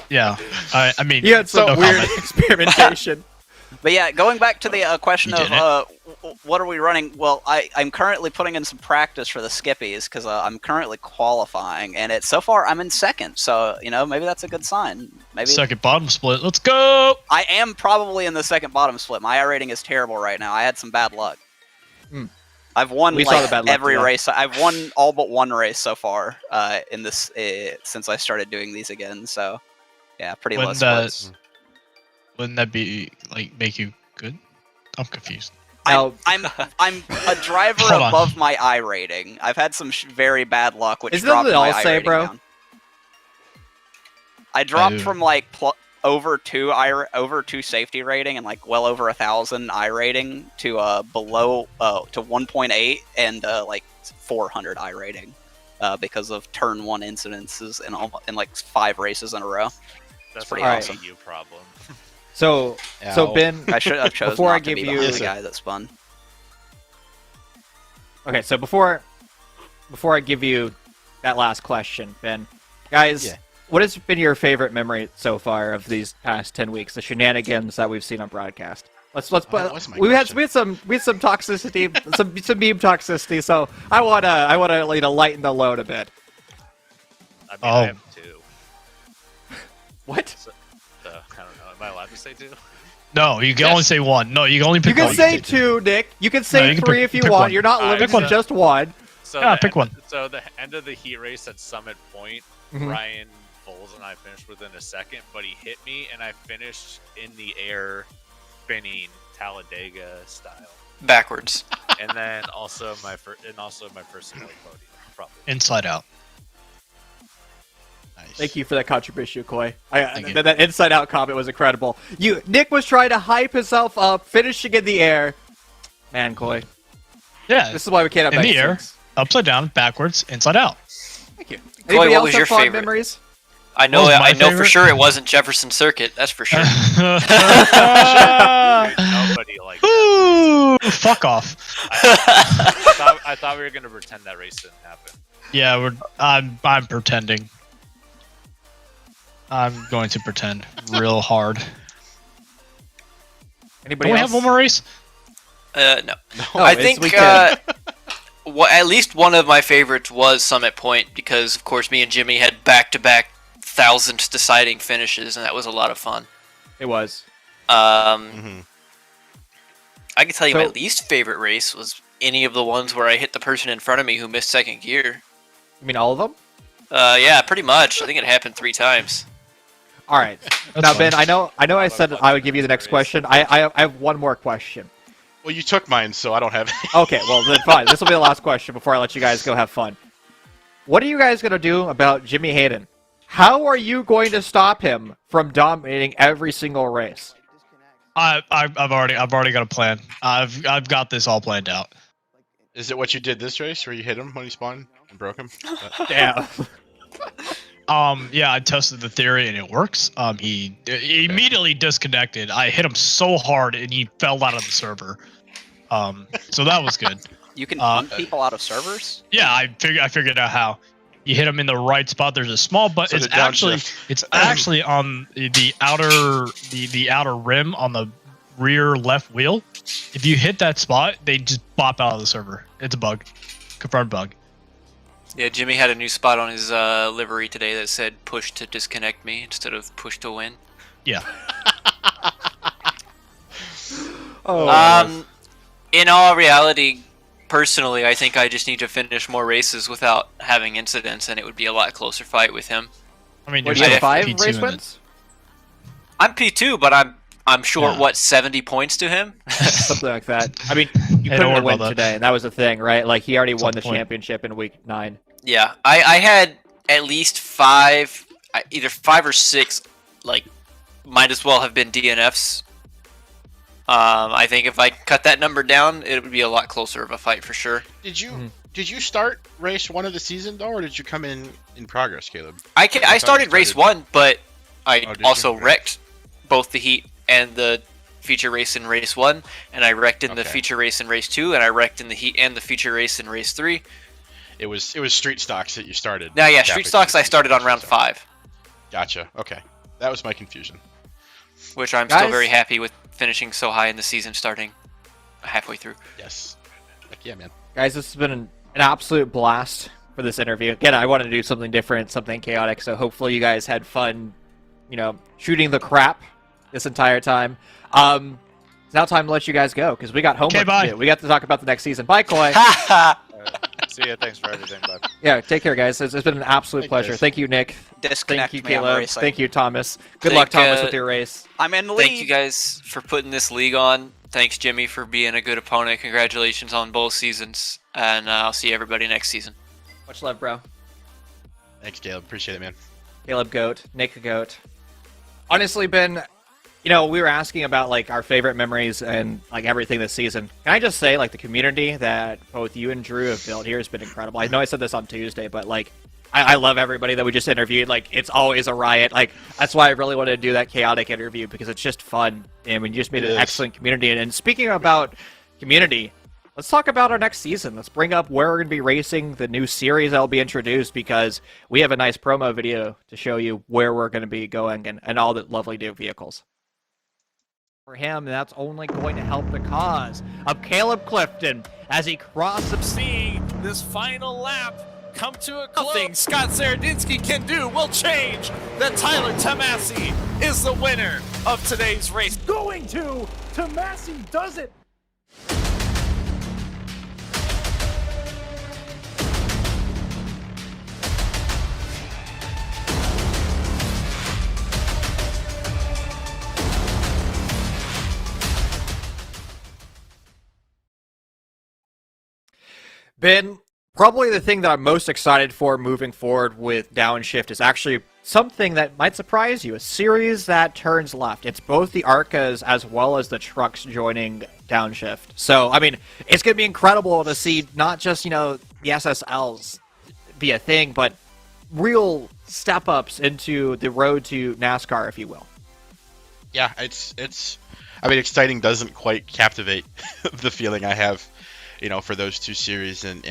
Yeah. I mean, You had some no weird comment. experimentation. But yeah, going back to the question You of what are we running? Well, I'm currently putting in some practice for the skippies because I'm currently qualifying, and so far I'm in second. So maybe that's a good sign. Maybe Second bottom split. Let's go. I am probably in the second bottom split. My I rating is terrible right now. I had some bad luck. I've won We saw the bad luck every today. race. I've won all but one race so far in this since I started doing these again. So yeah, pretty low splits. Wouldn't that be like make you good? I'm confused. Now- I'm a driver Hold on. above my I rating. I've had some very bad luck, which Isn't that dropped what they my all I say, rating bro? down. I dropped do. from like over 2 safety rating and like well over 1,000 I rating to below to 1.8 and like 400 I rating because of turn 1 incidences in like 5 races in a row. That's pretty a awesome. EU problem. So Ben, I should have chosen Before I not to give be you- behind the guy that spun. okay, so before I give you that last question, Ben, guys, what has been your favorite memory so far of these past 10 weeks? The shenanigans that we've seen on broadcast. Let's that was my we had question. some toxicity, some meme toxicity. So I wanna lighten the load a bit. I mean, Oh. I have 2. What? So, I don't know. Am I allowed to say 2? No, you can only say one. No, you can only You pick can one. say 2, Nick. You can say you can 3 pick- if you pick want. one. You're not Alright, limited to pick one. just one. So Yeah, the pick one. So the end of the heat race at Summit Point, Mhm. Ryan Foles and I finished within a second, but he hit me, and I finished in the air, spinning Talladega style. Backwards. And then also my first podium, probably. Inside out. Nice. Thank you for that contribution, Koi. Thank you. That inside out comment was incredible. Nick was trying to hype himself up, finishing in the air. Man, Koi, Yeah. this is why we can't have In nice the air, things. upside down, backwards, inside out. Thank you. Koi, Anybody what else was have your fond favorite? memories? I know. What was my I know for favorite? sure it wasn't Jefferson Circuit. That's for sure. Nobody like that. Ooh, fuck off. I thought we were gonna pretend that race didn't happen. Yeah, I'm pretending. I'm going to pretend real hard. Anybody Don't we else? have one more race? No. Oh, I it's think weekend. at least one of my favorites was Summit Point because, of course, me and Jimmy had back-to-back 1,000 deciding finishes, and that was a lot of fun. It was. I can tell you my So- least favorite race was any of the ones where I hit the person in front of me who missed second gear. You mean all of them? Yeah, pretty much. I think it happened 3 times. All right. That's Now, fine. Ben, I know. I said I would give you the next question. I have one more question. Well, you took mine, so I don't have any. Okay, well then fine. This will be the last question before I let you guys go have fun. What are you guys gonna do about Jimmy Hayden? How are you going to stop him from dominating every single race? I've already got a plan. I've got this all planned out. Is it what you did this race, where you hit him when he spawned and broke him? Damn. Yeah, I tested the theory and it works. He immediately disconnected. I hit him so hard and he fell out of the server. So that was good. You can punt people out of servers? Yeah, I figured out how. You hit them in the right spot. There's a small but So it's the actually downshift. on the outer rim on the rear left wheel. If you hit that spot, they just bop out of the server. It's a bug. Confirmed bug. Yeah, Jimmy had a new spot on his livery today that said "push to disconnect me" instead of "push to win." Yeah. In all reality, personally, I think I just need to finish more races without having incidents, and it would be a lot closer fight with him. I mean, What you're do you still have, 5 P2 race in it. wins? I'm P2, but I'm short Yeah. what 70 points to him. Something like that. I mean, you Hey, couldn't don't have worry win about that. today, and that was the thing, right? Like, he already won the the point. championship in week 9. Yeah, I had at least 5, either 5 or 6, like, might as well have been DNFs. I think if I cut that number down, it would be a lot closer of a fight for sure. Did you start race 1 of the season though, or did you come in progress, Caleb? I thought you started race started- 1, but I Oh, did also you? wrecked both the heat and the feature race in race 1, and I wrecked in the Okay. feature race in race 2, and I wrecked in the heat and the feature race in race 3. It was street stocks that you started. Now, yeah, halfway street through stocks the I started season, on round so- 5, Gotcha. Okay, that was my confusion. which I'm still Guys? very happy with finishing so high in the season, starting halfway through. Yes. Heck yeah, man. Guys, this has been an absolute blast for this interview. Again, I wanted to do something different, something chaotic, so hopefully you guys had fun, shooting the crap this entire time. It's now time to let you guys go, because we got homework Okay, bye. to do. We got to talk about the next season. Bye, Koi. See ya. Thanks for everything, bud. Yeah, take care, guys. It's been an absolute Thanks, pleasure. guys. Thank you, Nick. Disconnect Thank you, me. I'm Caleb. racing. Thank you, Thomas. Good Thank, luck, Thomas, uh, with your race. I'm in the lead. Thank you guys for putting this league on. Thanks, Jimmy, for being a good opponent. Congratulations on both seasons, and I'll see everybody next season. Much love, bro. Thanks, Caleb. Appreciate it, man. Caleb Goat, Nick Goat. Honestly, Ben, we were asking about like our favorite memories and like everything this season. Can I just say, like, the community that both you and Drew have built here has been incredible. I know I said this on Tuesday, but like, I love everybody that we just interviewed. Like, it's always a riot. Like, that's why I really wanted to do that chaotic interview, because it's just fun. And we just made It an is. excellent community. And speaking about community, let's talk about our next season. Let's bring up where we're going to be racing, the new series that will be introduced, because we have a nice promo video to show you where we're going to be going and all the lovely new vehicles. For him, that's only going to help the cause of Caleb Clifton as he crosses. Seeing this final lap come to a close. Nothing Scott Saradinsky can do will change that Tyler Tomasi is the winner of today's race. Going to Tomasi does it. Ben, probably the thing that I'm most excited for moving forward with Downshift is actually something that might surprise you, a series that turns left. It's both the ARCAs as well as the trucks joining Downshift. So, I mean, it's going to be incredible to see not just, the SSLs be a thing, but real step-ups into the road to NASCAR, if you will. Yeah, it's. I mean, exciting doesn't quite captivate the feeling I have, for those two series, and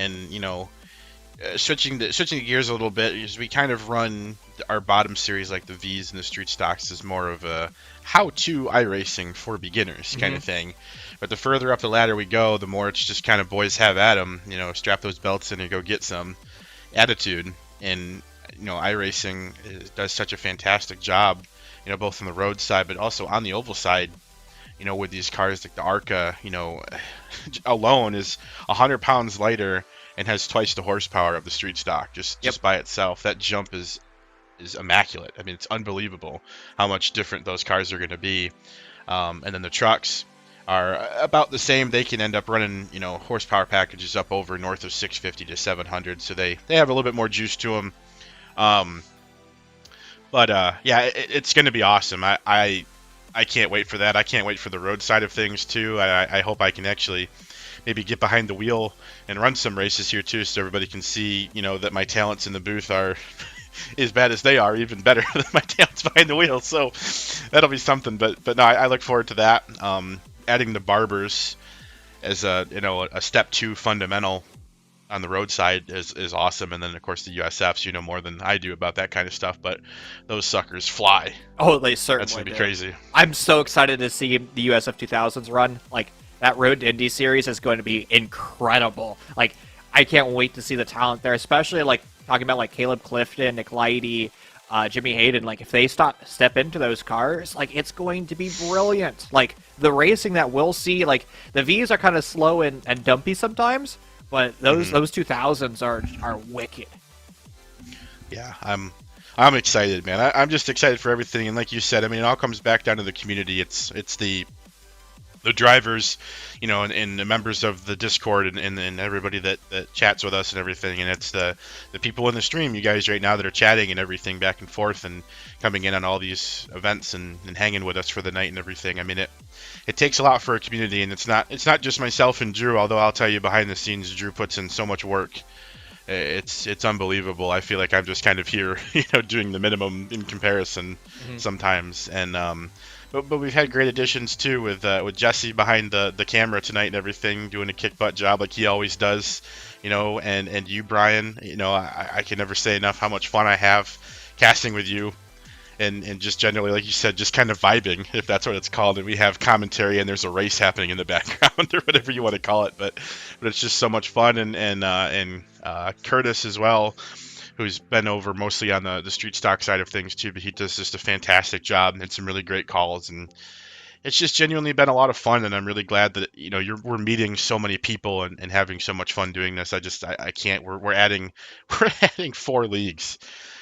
switching the gears a little bit, is we kind of run our bottom series, like the V's and the street stocks, as more of a how-to iRacing for beginners kind of thing. But the further up the ladder we go, the more it's just kind of boys have at 'em, strap those belts in and go get some attitude. And iRacing does such a fantastic job, both on the road side but also on the oval side. With these cars like the ARCA, alone is 100 pounds lighter and has twice the horsepower of the street stock just by itself. That jump is immaculate. I mean, it's unbelievable how much different those cars are going to be. And then the trucks are about the same. They can end up running, horsepower packages up over north of 650 to 700. So they have a little bit more juice to them. It's going to be awesome. I can't wait for that. I can't wait for the road side of things too. I hope I can actually maybe get behind the wheel and run some races here too, so everybody can see, that my talents in the booth are as bad as they are, even better than my talents behind the wheel. So that'll be something. But no, I look forward to that. Adding the barbers as a step 2 fundamental on the road side is awesome, and then of course the USFs, you know more than I do about that kind of stuff, but those suckers fly. Oh, they certainly That's gonna be do. crazy. I'm so excited to see the USF 2000s run. Like, that Road to Indy series is going to be incredible. Like, I can't wait to see the talent there, especially like talking about like Caleb Clifton, Nick Leidy, Jimmy Hayden. Like, if they step into those cars, like, it's going to be brilliant. Like, the racing that we'll see, like, the Vs are kind of slow and dumpy sometimes, but those 2000s are wicked. Yeah, I'm excited, man. I'm just excited for everything, and like you said, I mean, it all comes back down to the community. It's the drivers, you know, and the members of the Discord and everybody that chats with us and everything, and it's the people in the stream, you guys right now that are chatting and everything back and forth and coming in on all these events and hanging with us for the night and everything. I mean, it takes a lot for a community, and it's not just myself and Drew, although I'll tell you behind the scenes, Drew puts in so much work. It's unbelievable. I feel like I'm just kind of here, you know, doing the minimum in comparison sometimes, and But we've had great additions too with Jesse behind the camera tonight and everything, doing a kick butt job like he always does, you know, and you, Brian, you know, I can never say enough how much fun I have casting with you, and just generally, like you said, just kind of vibing, if that's what it's called, and we have commentary and there's a race happening in the background or whatever you want to call it, but it's just so much fun, and Curtis as well, who's been over mostly on the street stock side of things too, but he does just a fantastic job and some really great calls, and it's just genuinely been a lot of fun, and I'm really glad that, you know, we're meeting so many people and having so much fun doing this. I can't, we're adding 4 leagues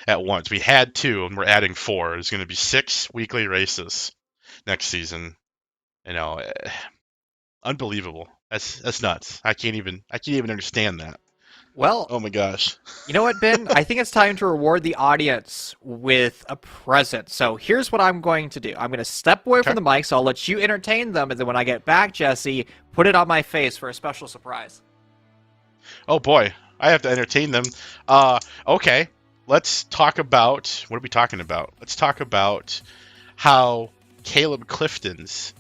at once. We had 2 and we're adding 4. There's going to be 6 weekly races next season. You know, unbelievable. That's nuts. I can't even understand that. Well, oh my gosh. You know what, Ben? I think it's time to reward the audience with a present. So here's what I'm going to do. I'm going to step away from the mic, so I'll let you entertain them, and then when I get back, Jesse, put it on my face for a special surprise. Oh boy, I have to entertain them. Okay, let's talk about, what are we talking about? Let's talk about how Caleb Clifton's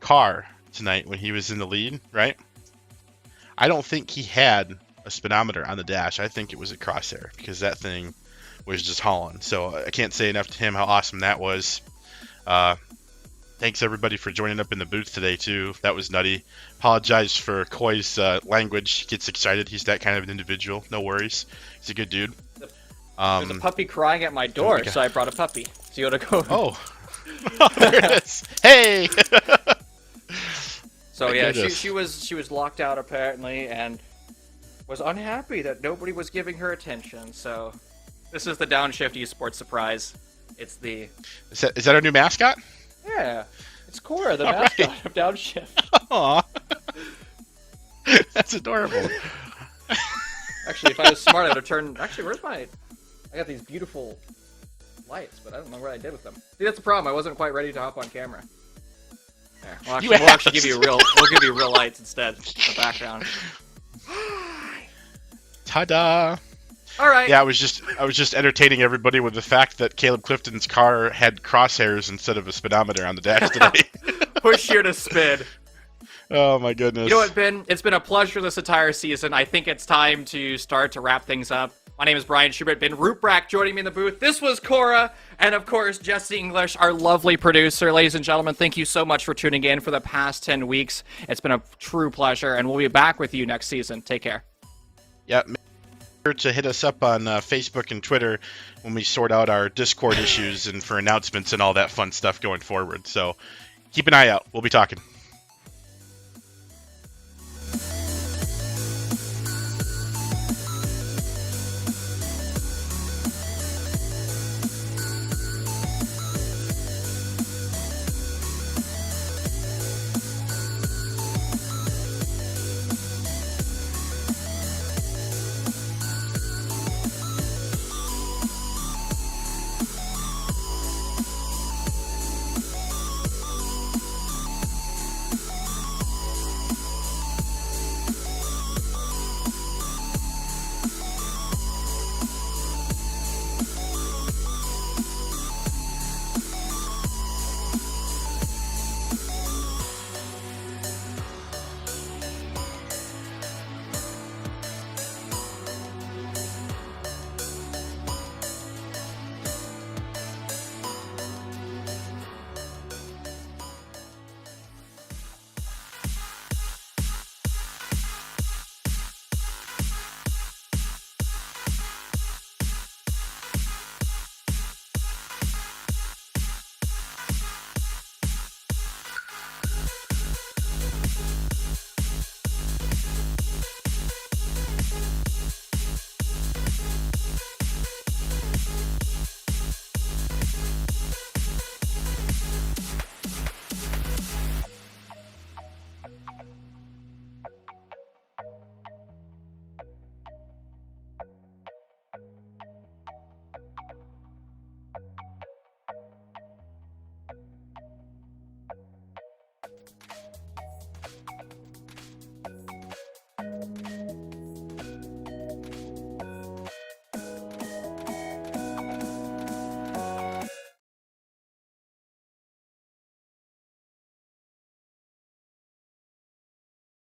car tonight, when he was in the lead, right? I don't think he had a speedometer on the dash. I think it was a crosshair, because that thing was just hauling. So I can't say enough to him how awesome that was. Thanks everybody for joining up in the booth today too. That was nutty. Apologize for Koi's language. He gets excited. He's that kind of an individual. No worries. He's a good dude. There's a puppy crying at my door, so I brought a puppy. So you want to go? Oh, there it is. Hey. So yeah, she was locked out apparently, and was unhappy that nobody was giving her attention. So this is the Downshift Esports surprise. It's the Is that our new mascot? Yeah, it's Cora, the mascot of Downshift. Aw. That's adorable. Actually, if I was smart, I would have turned. Actually, where's my? I got these beautiful lights, but I don't know what I did with them. See, that's the problem. I wasn't quite ready to hop on camera. There. We'll actually give you real. We'll give you real lights instead. The background. Ta-da! All right. Yeah, I was just entertaining everybody with the fact that Caleb Clifton's car had crosshairs instead of a speedometer on the dash today. Push here to spin. Oh my goodness. You know what, Ben? It's been a pleasure this entire season. I think it's time to start to wrap things up. My name is Brian Schubert. Ben Ruprecht joining me in the booth. This was Cora, and of course, Jesse English, our lovely producer. Ladies and gentlemen, thank you so much for tuning in for the past 10 weeks. It's been a true pleasure, and we'll be back with you next season. Take care. Yeah, make sure to hit us up on Facebook and Twitter when we sort out our Discord issues and for announcements and all that fun stuff going forward. So keep an eye out. We'll be talking.